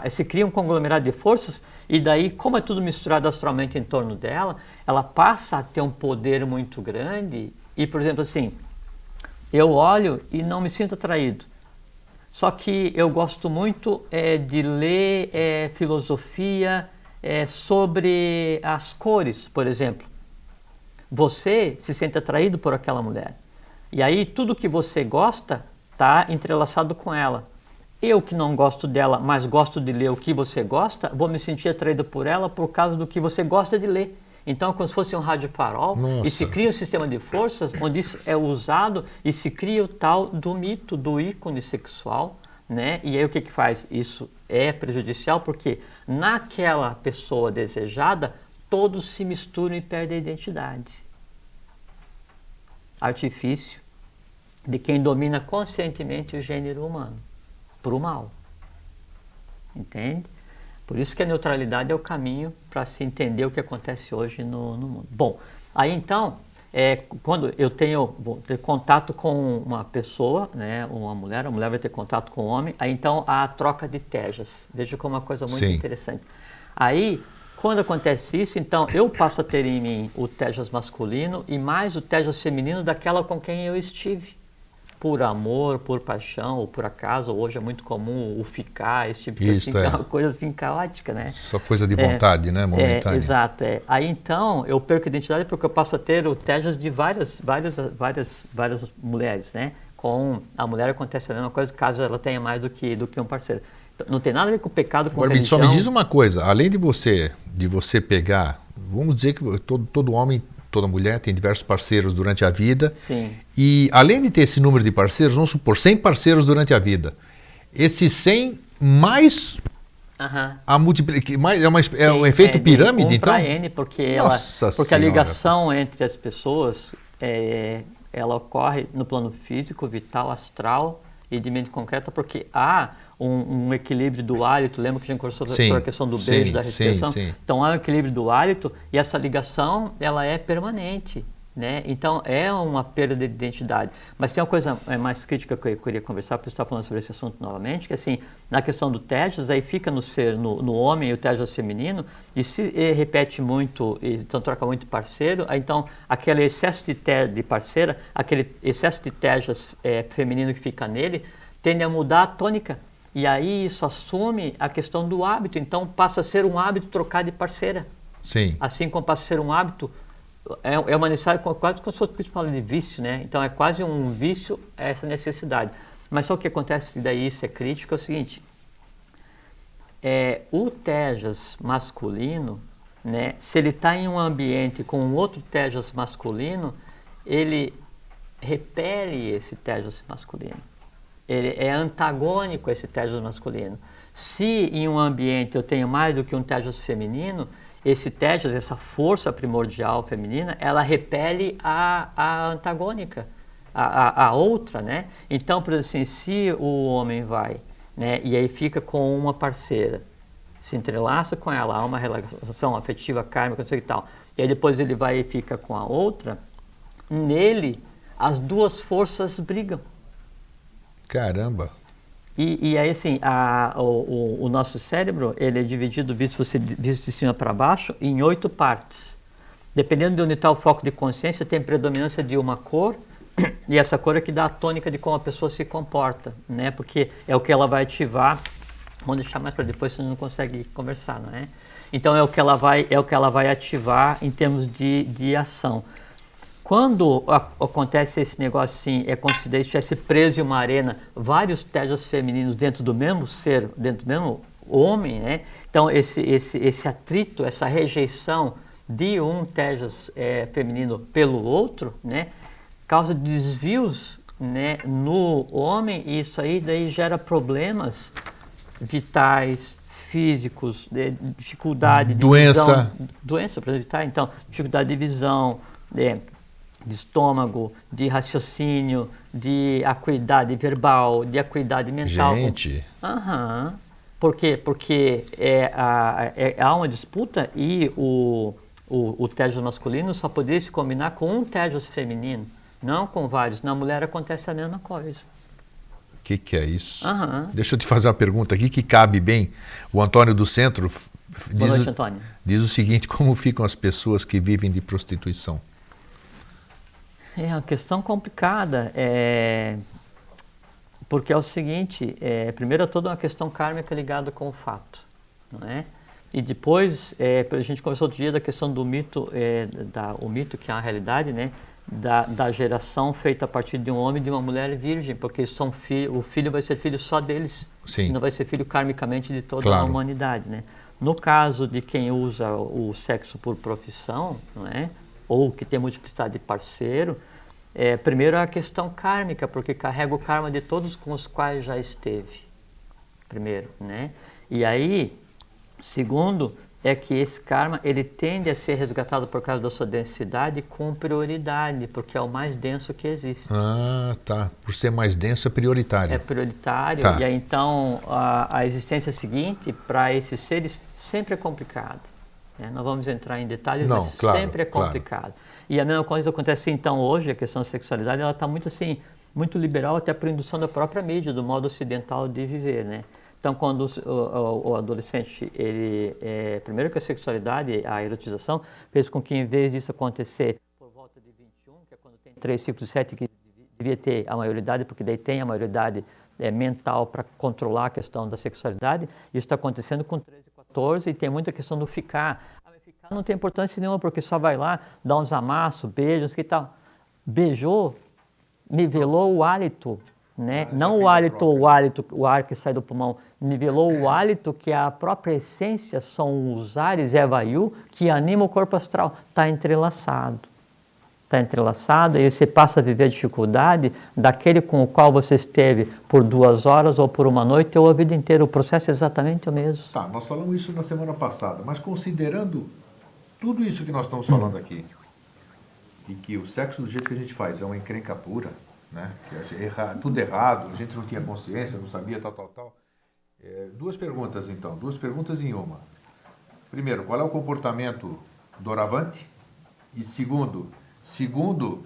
se cria um conglomerado de forças e daí, como é tudo misturado astralmente em torno dela, ela passa a ter um poder muito grande e, por exemplo, assim, eu olho e não me sinto atraído. Só que eu gosto muito de ler filosofia sobre as cores, por exemplo. Você se sente atraído por aquela mulher. E aí tudo que você gosta está entrelaçado com ela. Eu que não gosto dela, mas gosto de ler o que você gosta, vou me sentir atraído por ela por causa do que você gosta de ler. Então é como se fosse um rádio farol. Nossa. E se cria um sistema de forças onde isso é usado e se cria o tal do mito, do ícone sexual, né? E aí o que faz? Isso é prejudicial porque naquela pessoa desejada todos se misturam e perdem a identidade. Artifício de quem domina conscientemente o gênero humano, para o mal. Entende? Por isso que a neutralidade é o caminho para se entender o que acontece hoje no mundo. Bom, aí então, quando eu vou ter contato com uma pessoa, né, uma mulher, a mulher vai ter contato com o homem, aí então há a troca de tejas. Veja como é uma coisa muito interessante. Aí, quando acontece isso, então eu passo a ter em mim o tejas masculino e mais o tejas feminino daquela com quem eu estive. Por amor, por paixão, ou por acaso, hoje é muito comum o ficar, esse tipo de coisa, assim, uma coisa assim caótica, né? Só coisa de vontade, né? Momentânea. Exato. Aí então eu perco a identidade porque eu passo a ter o tejas de várias mulheres, né? Com a mulher acontece a mesma coisa, caso ela tenha mais do que um parceiro. Então, não tem nada a ver com o pecado, com religião. Só me diz uma coisa, além de você pegar, vamos dizer que todo homem, toda mulher tem diversos parceiros durante a vida. Sim. E além de ter esse número de parceiros, vamos supor, 100 parceiros durante a vida. Esses 100 mais a multiplicar, é um efeito pirâmide, então? N, porque a ligação entre as pessoas, ela ocorre no plano físico, vital, astral e de mente concreta, porque há um equilíbrio do hálito. Lembra que a gente conversou sobre a questão do beijo, da respiração? Sim. Então há um equilíbrio do hálito e essa ligação ela é permanente, né? Então é uma perda de identidade. Mas tem uma coisa mais crítica que eu queria conversar, porque você está falando sobre esse assunto novamente, que assim, na questão do tejas, aí fica no homem o tejas feminino, e se repete muito, então troca muito parceiro, aí então aquele excesso de parceira, aquele excesso de tejas feminino que fica nele, tende a mudar a tônica. E aí isso assume a questão do hábito, então passa a ser um hábito trocar de parceira. Sim. Assim como passa a ser um hábito, é uma necessidade, quase como se fosse fala de vício, né? Então é quase um vício essa necessidade. Mas só o que acontece, daí isso é crítico, é o seguinte, o tejas masculino, né, se ele está em um ambiente com um outro tejas masculino, ele repele esse tejas masculino. Ele é antagônico a esse tejas masculino. Se em um ambiente eu tenho mais do que um tejas feminino, esse tejas, essa força primordial feminina, ela repele a antagônica, a outra, né? Então, por exemplo, assim, se o homem vai, né, e aí fica com uma parceira, se entrelaça com ela, há uma relação afetiva, kármica, não sei o que tal, e aí depois ele vai e fica com a outra, nele as duas forças brigam. Caramba! E aí, assim, o nosso cérebro, ele é dividido, visto de cima para baixo, em 8 partes. Dependendo de onde está o foco de consciência, tem predominância de uma cor, e essa cor é que dá a tônica de como a pessoa se comporta, né? Porque é o que ela vai ativar Vamos deixar mais para depois, senão não consegue conversar, não é? Então é o que ela vai ativar em termos de ação. Quando acontece esse negócio assim, é como se estivesse preso em uma arena, vários tejas femininos dentro do mesmo ser, dentro do mesmo homem, né? Então esse atrito, essa rejeição de um tejas feminino pelo outro, né? Causa desvios, né, no homem, e isso aí daí gera problemas vitais, físicos, dificuldade de visão, doença para evitar, então, dificuldade de visão, de estômago, de raciocínio, de acuidade verbal, de acuidade mental. Gente! Por quê? Porque há uma disputa e o tejas masculino só poderia se combinar com um tejas feminino, não com vários. Na mulher acontece a mesma coisa. O que é isso? Deixa eu te fazer uma pergunta aqui que cabe bem. O Antônio do Centro Boa noite, Antônio. Diz o seguinte: como ficam as pessoas que vivem de prostituição? É uma questão complicada, porque é o seguinte, primeiro é toda uma questão kármica ligada com o fato, não é? E depois, a gente conversou outro dia da questão do mito, o mito que é a realidade, né? Da geração feita a partir de um homem e de uma mulher virgem, porque o filho vai ser filho só deles. Sim. Não vai ser filho karmicamente de toda a humanidade, né? No caso de quem usa o sexo por profissão, não é? Ou que tem multiplicidade de parceiro, primeiro é a questão kármica, porque carrega o karma de todos com os quais já esteve, primeiro, né? E aí, segundo, é que esse karma, ele tende a ser resgatado por causa da sua densidade com prioridade, porque é o mais denso que existe. Tá. Por ser mais denso é prioritário. É prioritário, tá. E aí então a existência seguinte, para esses seres, sempre é complicado. Né? Não vamos entrar em detalhes, mas sempre é complicado. Claro. E a mesma coisa acontece então hoje, a questão da sexualidade, ela está muito assim, muito liberal até por indução da própria mídia, do modo ocidental de viver, né? Então, quando o adolescente, primeiro que a sexualidade, a erotização, fez com que, em vez disso acontecer por volta de 21, que é quando tem 3 ciclos de 7, que devia ter a maioridade, porque daí tem a maioridade mental para controlar a questão da sexualidade, isso está acontecendo com 13 e 14, e tem muita questão do ficar. Mas ficar não tem importância nenhuma, porque só vai lá, dá uns amassos, beijos, que tal. Beijou, nivelou o hálito, né? Não o hálito, o ar que sai do pulmão, nivelou o hálito, que a própria essência são os ares Eva-Yu, que anima o corpo astral. Está entrelaçado. Está entrelaçado, e você passa a viver a dificuldade daquele com o qual você esteve por 2 horas ou por uma noite ou a vida inteira. O processo é exatamente o mesmo. Tá, nós falamos isso na semana passada, mas considerando tudo isso que nós estamos falando aqui, e que o sexo do jeito que a gente faz é uma encrenca pura, né? Que tudo errado, a gente não tinha consciência, não sabia, tal. 2 perguntas então, 2 perguntas em uma. Primeiro, qual é o comportamento doravante? E segundo,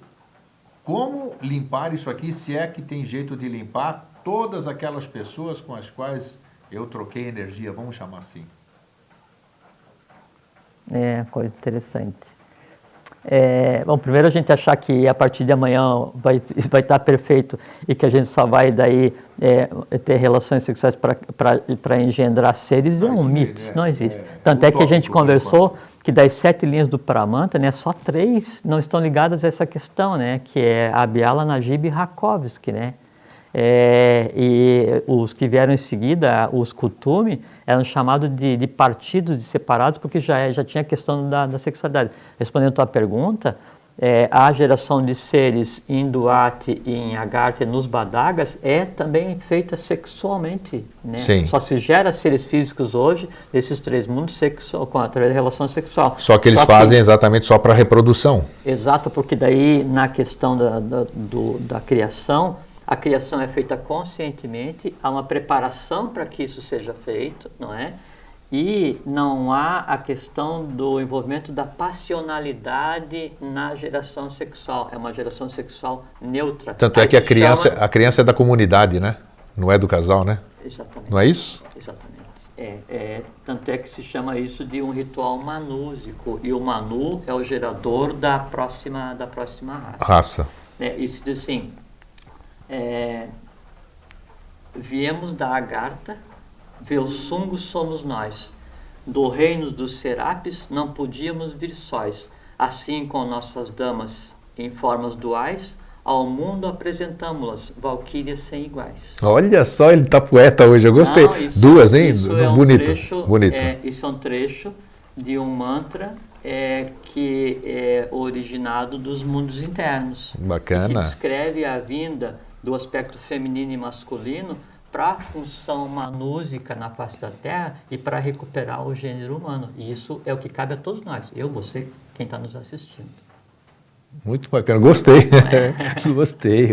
como limpar isso aqui, se é que tem jeito de limpar todas aquelas pessoas com as quais eu troquei energia, vamos chamar assim? Coisa interessante. Bom, primeiro a gente achar que a partir de amanhã vai estar perfeito e que a gente só vai daí ter relações sexuais para engendrar seres, é um mito, isso não existe. Tanto é que a gente conversou que das 7 linhas do Paramantra, né, só 3 não estão ligadas a essa questão, né, que é Abhyala, Najib e Rakovsky, né? E os que vieram em seguida, os Kutumi, eram chamados de partidos separados, porque já tinha a questão da sexualidade. Respondendo a tua pergunta, a geração de seres em Duat e em Agartha, nos Badagas, é também feita sexualmente, né? Sim. Só se gera seres físicos hoje, desses 3 mundos, através da relação sexual. Só que eles fazem exatamente só para reprodução. Exato, porque daí na questão da criação, a criação é feita conscientemente, há uma preparação para que isso seja feito, não é? E não há a questão do envolvimento da passionalidade na geração sexual. É uma geração sexual neutra. Tanto é que a criança é da comunidade, né? Não é do casal, né? Exatamente. Não é isso? Exatamente. Tanto é que se chama isso de um ritual manúsico. E o Manu é o gerador da próxima raça. E se diz assim, viemos da Agartha, Velsungo somos nós. Do reino dos serapes não podíamos vir sóis. Assim, com nossas damas em formas duais, ao mundo apresentamos-las, valquírias sem iguais. Olha só, ele tá poeta hoje, eu gostei. Não, Duas, hein? Isso é Bonito, trecho, bonito. Isso é um trecho de um mantra que é originado dos mundos internos. Bacana. Que descreve a vinda do aspecto feminino e masculino para a função manúsica na face da Terra e para recuperar o gênero humano. E isso é o que cabe a todos nós. Eu, você, quem está nos assistindo. Muito bacana, gostei. Gostei.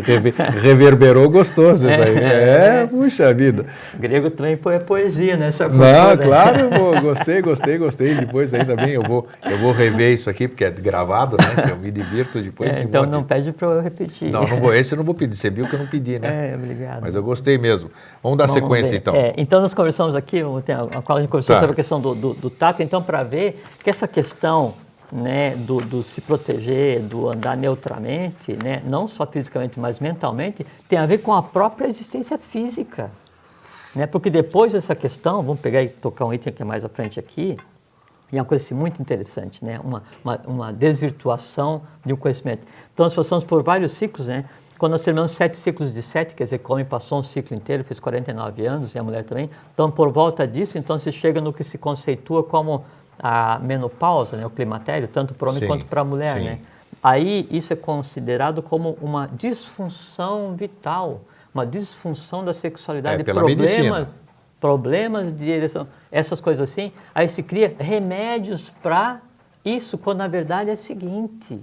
Reverberou gostoso isso aí. Puxa vida. Grego também é poesia, né? Não, claro, gostei. Depois ainda bem, eu vou rever isso aqui, porque é gravado, né? Que eu me divirto depois. Então não pede para eu repetir. Não, esse eu não vou pedir. Você viu que eu não pedi, né? Obrigado. Mas eu gostei mesmo. Vamos dar sequência, então. Então nós conversamos aqui, a qual a gente conversou sobre a questão do tato, então para ver que essa questão, né, do se proteger, do andar neutramente, né, não só fisicamente, mas mentalmente, tem a ver com a própria existência física. Né? Porque depois dessa questão, vamos pegar e tocar um item que é mais à frente aqui, e é uma coisa assim, muito interessante, né? uma desvirtuação de um conhecimento. Então nós passamos por vários ciclos, né? Quando nós terminamos 7 ciclos de 7, quer dizer, que o homem passou um ciclo inteiro, fez 49 anos, e a mulher também, então por volta disso, então se chega no que se conceitua como a menopausa, né, o climatério, tanto para o homem quanto para a mulher. Né? Aí isso é considerado como uma disfunção vital, uma disfunção da sexualidade, problemas de ereção, essas coisas assim. Aí se cria remédios para isso, quando na verdade é o seguinte.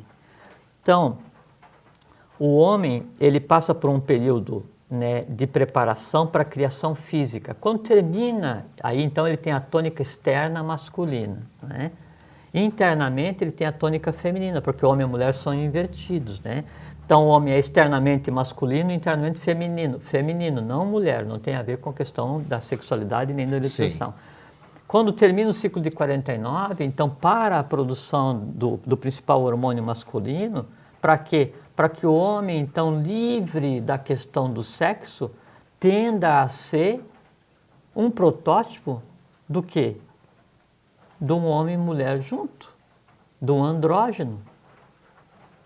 Então, o homem ele passa por um período, né, de preparação para a criação física. Quando termina, aí então ele tem a tônica externa masculina. Né? Internamente ele tem a tônica feminina, porque o homem e a mulher são invertidos. Né? Então o homem é externamente masculino e internamente feminino. Feminino, não mulher, não tem a ver com a questão da sexualidade nem da ereção. Quando termina o ciclo de 49, então para a produção do principal hormônio masculino, para quê? Para que o homem, então, livre da questão do sexo, tenda a ser um protótipo do quê? De um homem e mulher junto, de um andrógeno.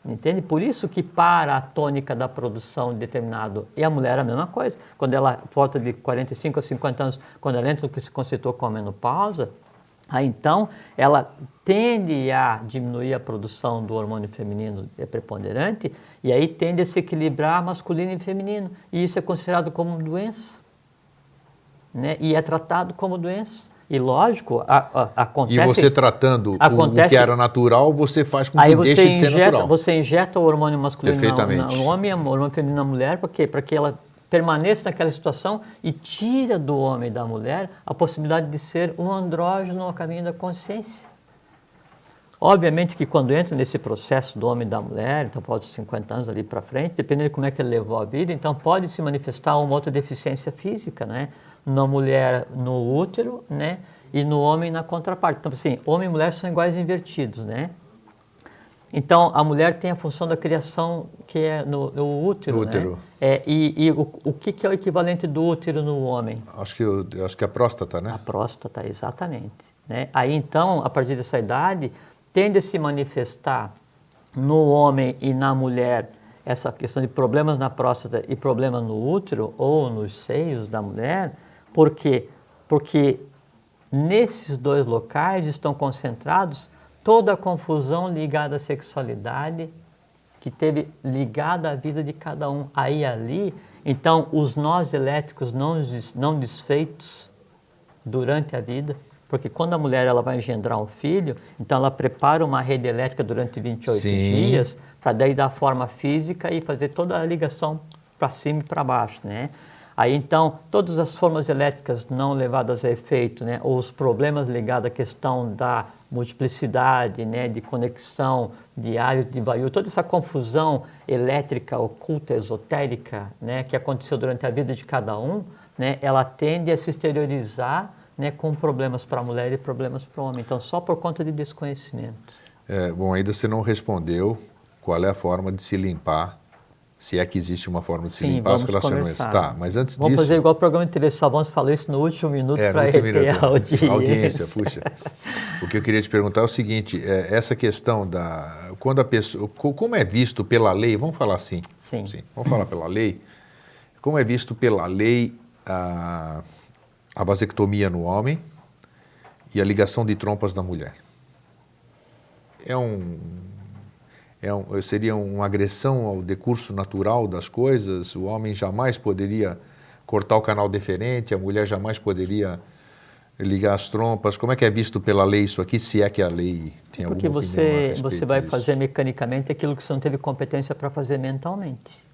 Entende? Por isso que para a tônica da produção determinado, e a mulher é a mesma coisa. Quando ela, volta de 45 a 50 anos, quando ela entra no que se conceitou como menopausa, aí então ela tende a diminuir a produção do hormônio feminino preponderante e aí tende a se equilibrar masculino e feminino. E isso é considerado como doença. Né? E é tratado como doença. E lógico, acontece... E você tratando o que era natural, você faz com que deixe de ser natural. Você injeta o hormônio masculino no homem e o hormônio feminino na mulher, por quê? Para que ela permaneça naquela situação e tira do homem e da mulher a possibilidade de ser um andrógeno a caminho da consciência. Obviamente que quando entra nesse processo do homem e da mulher, então pode ser 50 anos ali para frente, dependendo de como é que ele levou a vida, então pode se manifestar uma outra deficiência física, né? Na mulher no útero, né? E no homem na contraparte. Então, assim, homem e mulher são iguais invertidos, né? Então, a mulher tem a função da criação que é no útero, né? E o que é o equivalente do útero no homem? Acho que é a próstata, né? A próstata, exatamente. Né? Aí, então, a partir dessa idade, tende a se manifestar no homem e na mulher essa questão de problemas na próstata e problemas no útero ou nos seios da mulher. Por quê? Porque nesses dois locais estão concentrados toda a confusão ligada à sexualidade que teve ligada à vida de cada um. Aí ali, então, os nós elétricos não desfeitos durante a vida, porque quando a mulher ela vai engendrar um filho, então ela prepara uma rede elétrica durante 28 dias, para daí dar forma física e fazer toda a ligação para cima e para baixo, né? Aí então, todas as formas elétricas não levadas a efeito, né, ou os problemas ligados à questão da multiplicidade, né, de conexão de Ário, de Vayu, toda essa confusão elétrica, oculta, esotérica, né, que aconteceu durante a vida de cada um, né, ela tende a se exteriorizar, né, com problemas para a mulher e problemas para o homem. Então, só por conta de desconhecimento. Bom, ainda você não respondeu qual é a forma de se limpar Se é que existe uma forma de se Sim, limpar os vamos relacionamentos. conversar. Tá, mas antes Vamos disso... fazer igual o programa de TV, só vamos falar isso no último minuto para no último ter a audiência. audiência, puxa. O que eu queria te perguntar é o seguinte, essa questão da... Quando a pessoa... Como é visto pela lei, vamos falar assim. Sim. Vamos falar pela lei. Como é visto pela lei a vasectomia no homem e a ligação de trompas na mulher? Seria uma agressão ao decurso natural das coisas? O homem jamais poderia cortar o canal deferente, a mulher jamais poderia ligar as trompas? Como é que é visto pela lei isso aqui, se é que a lei tem alguma opinião a respeito você vai disso? fazer mecanicamente aquilo que você não teve competência para fazer mentalmente.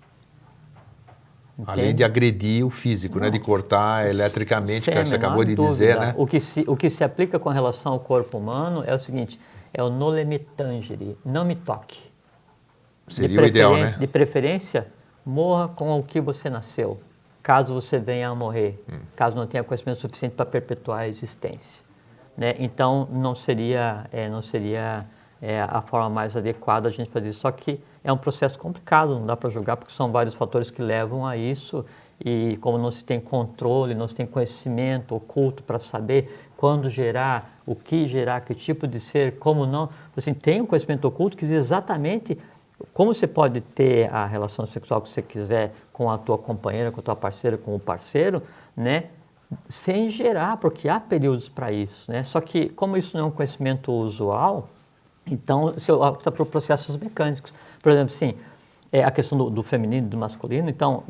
Entende? Além de agredir o físico, né? De cortar eletricamente, que você acabou de dizer, né? O que se aplica com relação ao corpo humano é o seguinte, é o nole me tangere, não me toque. Seria o ideal, né? De preferência, morra com o que você nasceu, caso você venha a morrer, caso não tenha conhecimento suficiente para perpetuar a existência. Né? Então, não seria a forma mais adequada a gente fazer isso. Só que é um processo complicado, não dá para julgar, porque são vários fatores que levam a isso, e como não se tem controle, não se tem conhecimento oculto para saber quando gerar, o que gerar, que tipo de ser, como não. Assim, tem um conhecimento oculto que diz exatamente como você pode ter a relação sexual que você quiser com a tua companheira, com a tua parceira, com o parceiro, né? Sem gerar, porque há períodos para isso, né? Só que, como isso não é um conhecimento usual, então você opta por processos mecânicos. Por exemplo, sim, a questão do feminino e do masculino, então,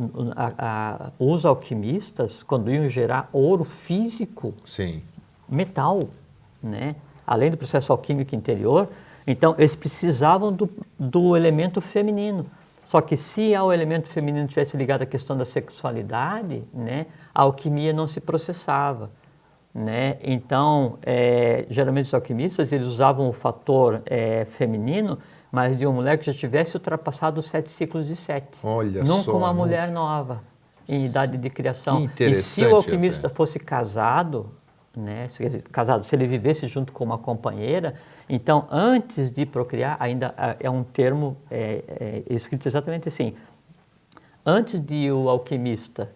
os alquimistas, quando iam gerar ouro físico, sim, metal, né? Além do processo alquímico interior, então eles precisavam do elemento feminino. Só que se ao elemento feminino tivesse ligado à questão da sexualidade, né, a alquimia não se processava. Né? Então, geralmente os alquimistas eles usavam o fator feminino, mas de uma mulher que já tivesse ultrapassado os 7 ciclos de Sete. Olha não só, como uma mulher nova, em idade de criação. E se o alquimista fosse casado, né, se ele vivesse junto com uma companheira, então antes de procriar, ainda é um termo escrito exatamente assim, antes de o alquimista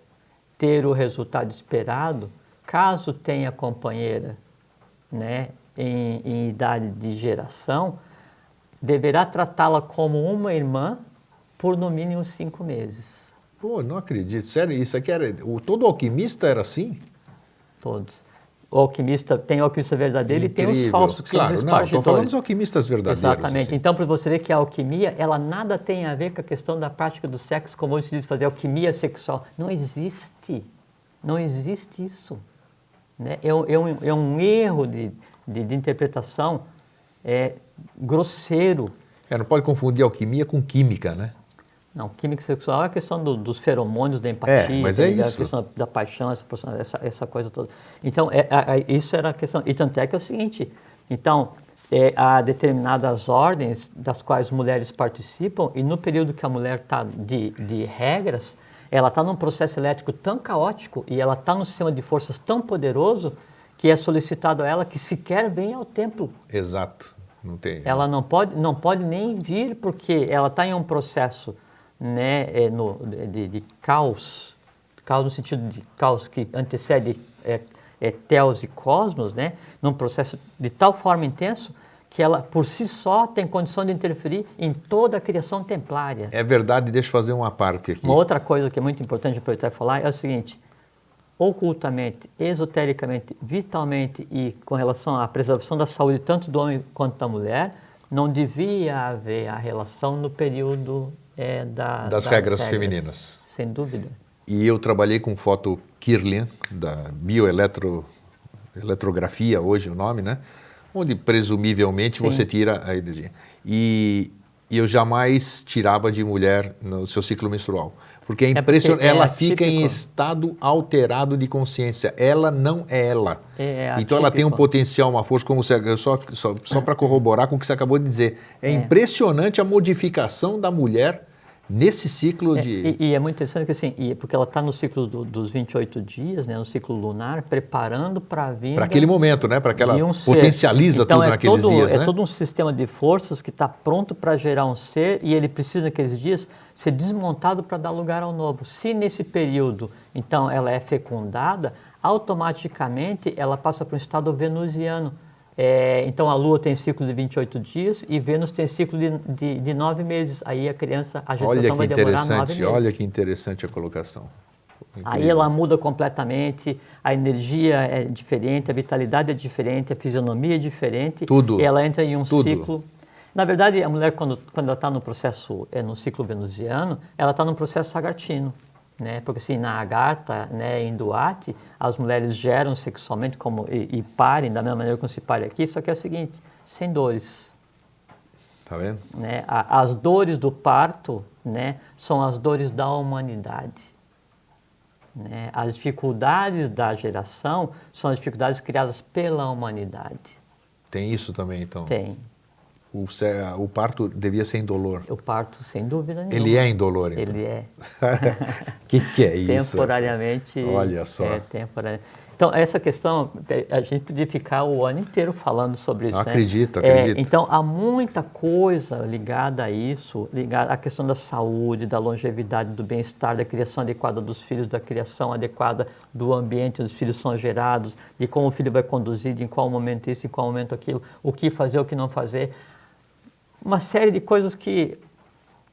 ter o resultado esperado, caso tenha companheira, né, em idade de geração, deverá tratá-la como uma irmã por no mínimo 5 meses. Pô, não acredito. Sério, isso aqui era... Todo alquimista era assim? Todos. O alquimista, tem o alquimista verdadeiro e tem os falsos, que são os espargidores. Estou falando dos alquimistas verdadeiros. Exatamente. Assim. Então, para você ver que a alquimia, ela nada tem a ver com a questão da prática do sexo, como hoje se diz fazer alquimia sexual. Não existe. Não existe isso. Né? É um erro de interpretação grosseiro. Não pode confundir alquimia com química, né? Não, química sexual é a questão dos feromônios, da empatia, mas a questão da paixão, essa coisa toda. Então, isso era a questão. E tanto é que é o seguinte, então, há determinadas ordens das quais mulheres participam, e no período que a mulher está de regras, ela está num processo elétrico tão caótico e ela está num sistema de forças tão poderoso que é solicitado a ela que sequer venha ao templo. Exato. Não tem. Ela não pode nem vir porque ela está em um processo, né, de caos no sentido de caos que antecede teos e cosmos, né, num processo de tal forma intenso que ela, por si só, tem condição de interferir em toda a criação templária. É verdade, deixa eu fazer uma parte aqui. Uma outra coisa que é muito importante aproveitar e falar é o seguinte, ocultamente, esotericamente, vitalmente e com relação à preservação da saúde tanto do homem quanto da mulher, não devia haver a relação no período das regras femininas. Sem dúvida. E eu trabalhei com foto Kirlian, da bioeletrografia, hoje o nome, né? Onde presumivelmente você tira a energia. E eu jamais tirava de mulher no seu ciclo menstrual. Porque é impressionante, ela fica em estado alterado de consciência. Ela não é ela. Então ela tem um potencial, uma força, como você, só para corroborar com o que você acabou de dizer. É impressionante a modificação da mulher nesse ciclo de... E é muito interessante que assim, porque ela está no ciclo dos 28 dias, né, no ciclo lunar, preparando para a vinda... Para aquele momento, né? Para aquela... ser. Potencializa então, tudo naqueles dias, né? É todo um sistema de forças que está pronto para gerar um ser e ele precisa, naqueles dias, ser desmontado para dar lugar ao novo. Se nesse período, então, ela é fecundada, automaticamente ela passa para um estado venusiano. Então a Lua tem ciclo de 28 dias e Vênus tem ciclo de 9 meses. Aí a criança, a gestação vai demorar 9 meses. Olha que interessante a colocação. Incrível. Aí ela muda completamente, a energia é diferente, a vitalidade é diferente, a fisionomia é diferente. Tudo. E ela entra em um ciclo. Na verdade, a mulher, quando ela está no processo, no ciclo venusiano, ela está num processo sagartino. Né? Porque assim, na Agartha, né, em Duarte, as mulheres geram sexualmente e parem da mesma maneira como se pare aqui, só que é o seguinte, sem dores. Tá vendo? Né? As dores do parto, né, são as dores da humanidade. Né? As dificuldades da geração são as dificuldades criadas pela humanidade. Tem isso também, então? Tem. O parto devia ser indolor. O parto, sem dúvida nenhuma. Ele é indolor, então? Ele é. que é isso? Temporariamente. Olha só. Temporariamente. Então, essa questão, a gente podia ficar o ano inteiro falando sobre isso. Acredito. Então, há muita coisa ligada a isso, ligada à questão da saúde, da longevidade, do bem-estar, da criação adequada dos filhos, da criação adequada do ambiente onde os filhos são gerados, de como o filho vai conduzir, em qual momento isso, em qual momento aquilo, o que fazer, o que não fazer. Uma série de coisas que,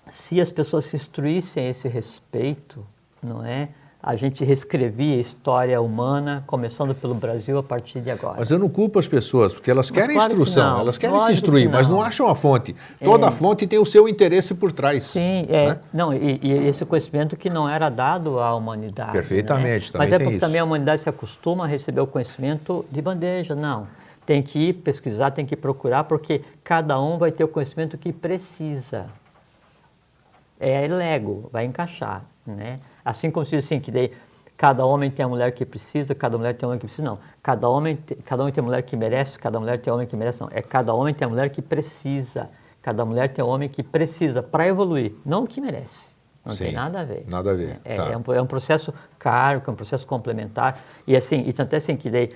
se as pessoas se instruíssem a esse respeito, não é? A gente reescrevia a história humana, começando pelo Brasil a partir de agora. Mas eu não culpo as pessoas, porque elas querem claro instrução, elas querem se instruir, mas não acham a fonte. Toda fonte tem o seu interesse por trás. Sim, né? Não, e esse conhecimento que não era dado à humanidade. Perfeitamente, né? também Mas é tem porque isso. também a humanidade se acostuma a receber o conhecimento de bandeja, não. Tem que ir pesquisar, tem que procurar, porque cada um vai ter o conhecimento que precisa. É lego, vai encaixar, né? Assim como se diz assim, que daí cada homem tem a mulher que precisa, cada mulher tem o homem que precisa, não. Cada homem tem a mulher que merece, cada mulher tem o homem que merece, não. É cada homem tem a mulher que precisa, cada mulher tem o homem que precisa para evoluir, não o que merece. Não tem nada a ver. Nada a ver. É um processo kármico, é um processo complementar, e assim, e tanto é assim que daí...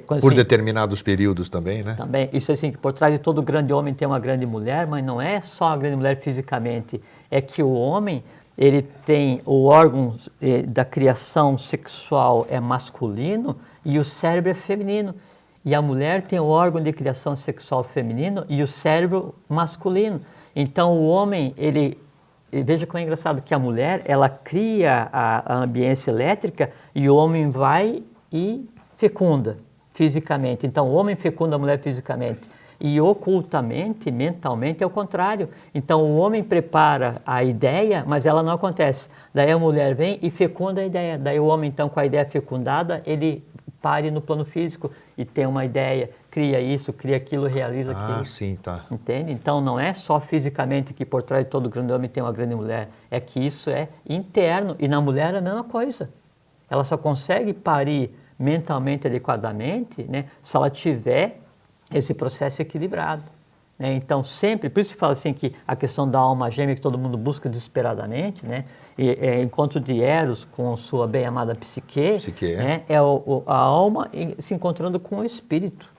Por assim, determinados períodos também, né? Também, isso assim, que por trás de todo grande homem tem uma grande mulher, mas não é só a grande mulher fisicamente, é que o homem, ele tem o órgão da criação sexual é masculino e o cérebro é feminino. E a mulher tem o órgão de criação sexual feminino e o cérebro masculino. Então o homem, veja como é engraçado que a mulher, ela cria a ambiência elétrica e o homem vai e fecunda fisicamente. Então o homem fecunda a mulher fisicamente. E ocultamente, mentalmente, é o contrário. Então o homem prepara a ideia, mas ela não acontece. Daí a mulher vem e fecunda a ideia. Daí o homem, então, com a ideia fecundada, ele pare no plano físico e tem uma ideia, cria isso, cria aquilo, realiza aquilo. Ah, sim, tá. Entende? Então não é só fisicamente que por trás de todo grande homem tem uma grande mulher. É que isso é interno. E na mulher é a mesma coisa. Ela só consegue parir mentalmente adequadamente, né, se ela tiver esse processo equilibrado. Né? Então, sempre, por isso se fala assim que a questão da alma gêmea que todo mundo busca desesperadamente, né? Encontro de Eros com sua bem-amada Psique, né? A alma se encontrando com o espírito.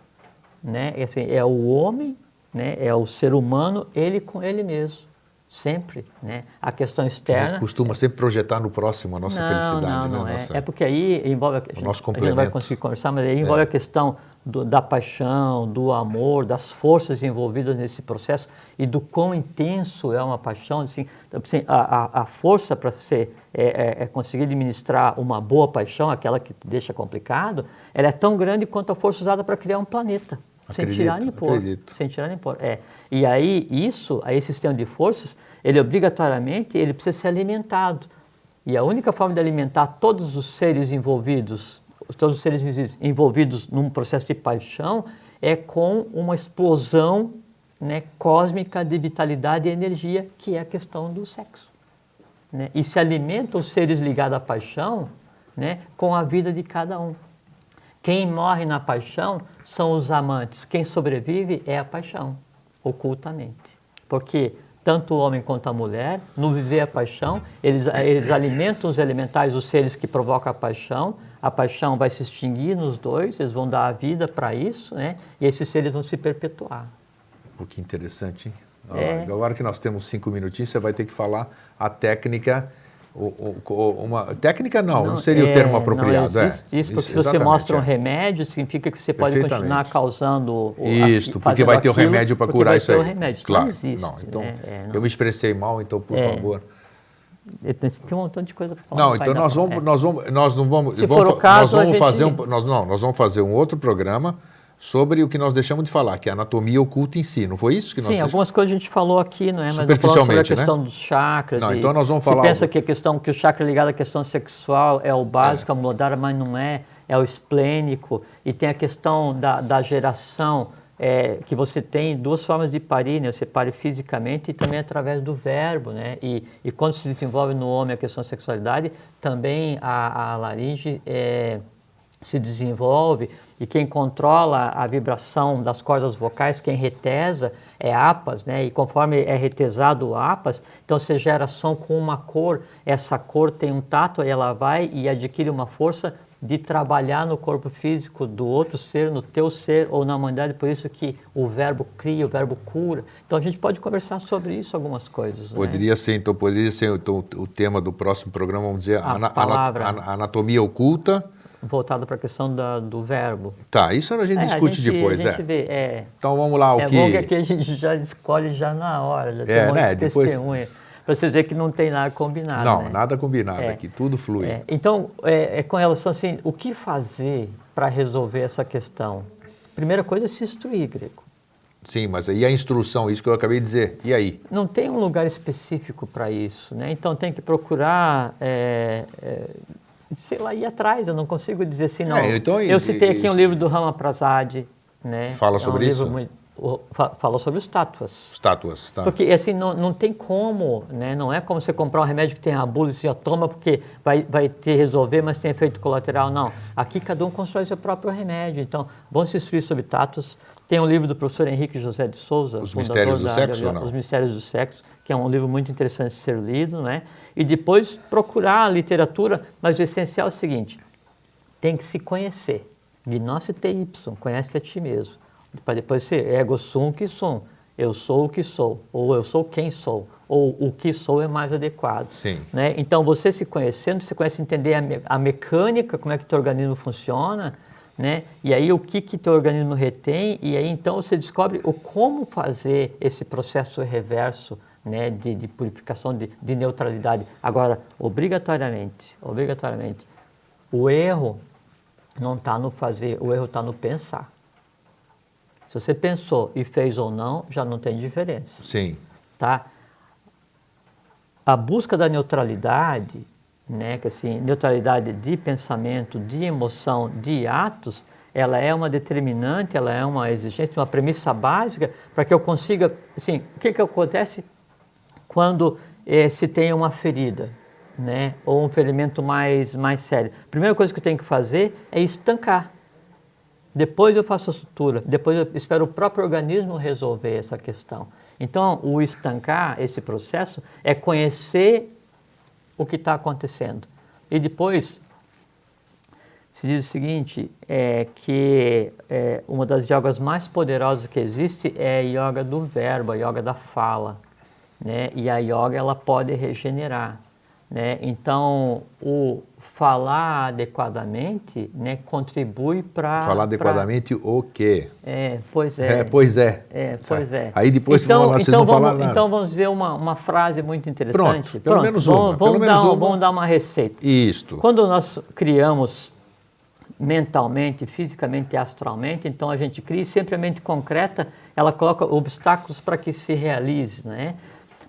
Né? Assim, é o homem, né? É o ser humano, ele com ele mesmo. Sempre, né? A questão externa... A gente costuma sempre projetar no próximo a nossa felicidade. Não, né? É porque aí envolve... A nosso gente não vai conseguir conversar, mas aí envolve a questão da paixão, do amor, das forças envolvidas nesse processo e do quão intenso é uma paixão. Assim, a força para você conseguir administrar uma boa paixão, aquela que te deixa complicado, ela é tão grande quanto a força usada para criar um planeta. Sem tirar nem pôr. E aí, esse sistema de forças, ele obrigatoriamente, ele precisa ser alimentado. E a única forma de alimentar todos os seres envolvidos num processo de paixão, é com uma explosão, né, cósmica de vitalidade e energia, que é a questão do sexo. Né? E se alimentam os seres ligados à paixão, né, com a vida de cada um. Quem morre na paixão são os amantes. Quem sobrevive é a paixão, ocultamente. Porque tanto o homem quanto a mulher, no viver a paixão, eles alimentam os elementais, os seres que provocam a paixão vai se extinguir nos dois, eles vão dar a vida para isso, né? E esses seres vão se perpetuar. Pô, que interessante, hein? Agora que nós temos 5 minutinhos, você vai ter que falar a técnica, técnica não seria o termo apropriado. Não existe isso, porque se você mostra um remédio, significa que você pode continuar causando... Isso, porque vai ter o remédio para curar isso aí. Remédio. Claro. Não existe. Não, então, eu me expressei mal, então, por favor. Tem um montão de coisa para falar. Não, então nós não vamos... Se for o caso, nós vamos fazer um outro programa sobre o que nós deixamos de falar, que é a anatomia oculta em si. Não foi isso que nós... Sim, algumas coisas a gente falou aqui, não é? Mas superficialmente, falando sobre a questão dos chakras. Não, então nós vamos falar... Você pensa que o chakra ligado à questão sexual é o básico, a Muladhara, mas não é. É o esplênico. E tem a questão da geração, que você tem duas formas de parir, né? Você pare fisicamente e também através do verbo, né? E quando se desenvolve no homem a questão da sexualidade, também a laringe se desenvolve, e quem controla a vibração das cordas vocais, quem retesa, é apas, né? E conforme é retesado o apas, então você gera som com uma cor, essa cor tem um tato, aí ela vai e adquire uma força de trabalhar no corpo físico do outro ser, no teu ser ou na humanidade, por isso que o verbo cria, o verbo cura. Então a gente pode conversar sobre isso, algumas coisas. Poderia ser, então, o tema do próximo programa, vamos dizer, a anatomia oculta, voltado para a questão do verbo. Tá, isso a gente discute depois. A gente vê, Então vamos lá, bom que aqui a gente já escolhe já na hora, já tem um monte de testemunha. Para você dizer que não tem nada combinado. Não, né? Nada combinado aqui, tudo flui. Então, com relação assim, o que fazer para resolver essa questão? Primeira coisa é se instruir, Greco. Sim, mas aí a instrução, isso que eu acabei de dizer, e aí? Não tem um lugar específico para isso, né? Então tem que procurar... sei lá, ir atrás, eu não consigo dizer assim, não. Eu citei aqui um livro do Rama Prasad, né? Fala sobre isso? Falou sobre os tátuas. Estátuas, tá. Porque assim, não tem como, né? Não é como você comprar um remédio que tem a bula e você já toma porque vai te resolver, mas tem efeito colateral, não. Aqui cada um constrói seu próprio remédio, então vamos se instruir sobre tátuas. Tem um livro do professor Henrique José de Souza, Os Mistérios do Sexo, Os Mistérios do Sexo, que é um livro muito interessante de ser lido, né? E depois procurar a literatura, mas o essencial é o seguinte, tem que se conhecer. Gnose te ipsum, conhece a ti mesmo. Para depois ser ego sum que sum, eu sou o que sou, ou eu sou quem sou, ou o que sou é mais adequado. Sim. Né? Então você se conhecendo, você começa a entender a mecânica, como é que o teu organismo funciona, né? E aí o que teu organismo retém, e aí então você descobre como fazer esse processo reverso, né, de purificação, de neutralidade. Agora, obrigatoriamente, o erro não está no fazer, o erro está no pensar. Se você pensou e fez ou não, já não tem diferença. Sim. Tá? A busca da neutralidade, né, que assim, neutralidade de pensamento, de emoção, de atos, ela é uma determinante, ela é uma exigência, uma premissa básica para que eu consiga, assim, o que acontece quando se tem uma ferida, né, ou um ferimento mais sério? A primeira coisa que eu tenho que fazer é estancar. Depois eu faço a sutura, depois eu espero o próprio organismo resolver essa questão. Então, o estancar, esse processo, é conhecer o que está acontecendo. E depois, se diz o seguinte, que uma das yogas mais poderosas que existe é a yoga do verbo, a yoga da fala. Né? E a yoga, ela pode regenerar. Né? Então, o falar adequadamente, né, contribui para... Falar adequadamente o quê? Pois é. Pois é. Pois é. Aí depois vocês vão falar nada. Então vamos dizer uma frase muito interessante. Pronto, pelo menos uma. Vamos dar uma receita. Isto. Quando nós criamos mentalmente, fisicamente e astralmente, então a gente cria, sempre a mente concreta, ela coloca obstáculos para que se realize, né?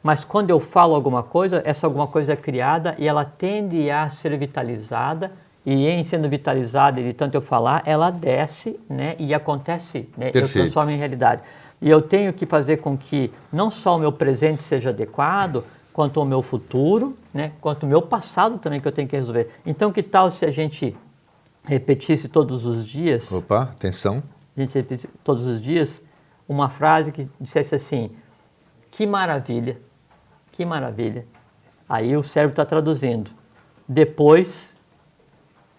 Mas quando eu falo alguma coisa, essa alguma coisa é criada e ela tende a ser vitalizada, e em sendo vitalizada, e de tanto eu falar, ela desce, né, e acontece, né, eu transformo em realidade. E eu tenho que fazer com que não só o meu presente seja adequado, quanto o meu futuro, né, quanto o meu passado também, que eu tenho que resolver. Então, que tal se a gente repetisse todos os dias... Opa, atenção. A gente repetisse todos os dias uma frase que dissesse assim: que maravilha Que maravilha. Aí o cérebro está traduzindo. Depois,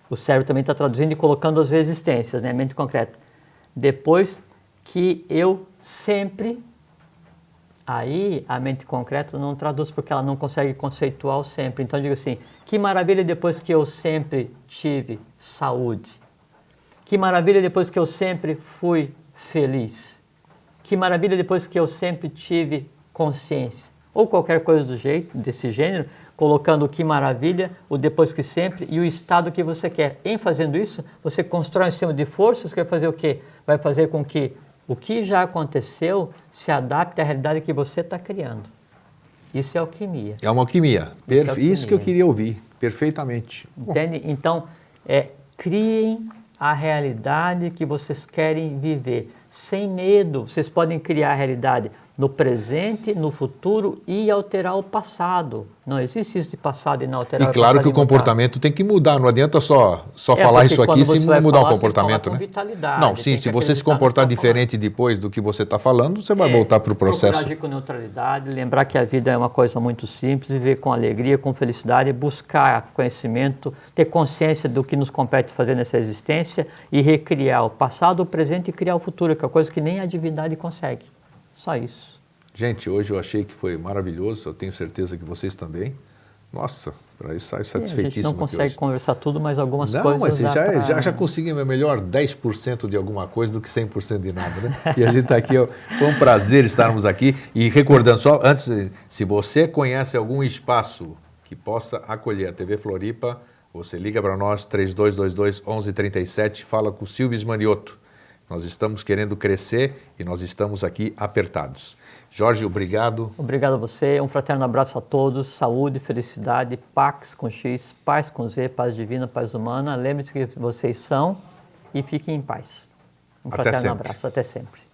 o cérebro também está traduzindo e colocando as resistências, né? Mente concreta. Depois que eu sempre... Aí a mente concreta não traduz porque ela não consegue conceituar o sempre. Então digo assim, que maravilha depois que eu sempre tive saúde. Que maravilha depois que eu sempre fui feliz. Que maravilha depois que eu sempre tive consciência. Ou qualquer coisa desse gênero, colocando o que maravilha, o depois que sempre e o estado que você quer. Em fazendo isso, você constrói um sistema de forças que vai fazer o quê? Vai fazer com que o que já aconteceu se adapte à realidade que você está criando. Isso é alquimia. É uma alquimia. Isso que eu queria ouvir, perfeitamente. Entende? Então, criem a realidade que vocês querem viver. Sem medo, vocês podem criar a realidade no presente, no futuro e alterar o passado. Não existe isso de passado e não alterar o passado. E claro que o comportamento tem que mudar, não adianta só falar isso aqui sem mudar o comportamento, né? Vitalidade, não, sim, se você se comportar diferente depois do que você está falando, você vai voltar para o processo. Agir com neutralidade, lembrar que a vida é uma coisa muito simples, viver com alegria, com felicidade, buscar conhecimento, ter consciência do que nos compete fazer nessa existência e recriar o passado, o presente e criar o futuro, que é uma coisa que nem a divindade consegue. Só isso. Gente, hoje eu achei que foi maravilhoso, eu tenho certeza que vocês também. Nossa, para isso sai satisfeitíssimo. A gente não consegue conversar tudo, mas algumas coisas... Não, mas já conseguimos melhor 10% de alguma coisa do que 100% de nada, né? E a gente está aqui, ó, foi um prazer estarmos aqui. E recordando só, antes, se você conhece algum espaço que possa acolher a TV Floripa, você liga para nós, 3222-1137, fala com o Silvio Ismanioto. Nós estamos querendo crescer e nós estamos aqui apertados. Jorge, obrigado. Obrigado a você. Um fraterno abraço a todos. Saúde, felicidade, Pax com X, paz com Z, paz divina, paz humana. Lembre-se que vocês são e fiquem em paz. Um fraterno abraço. Até sempre.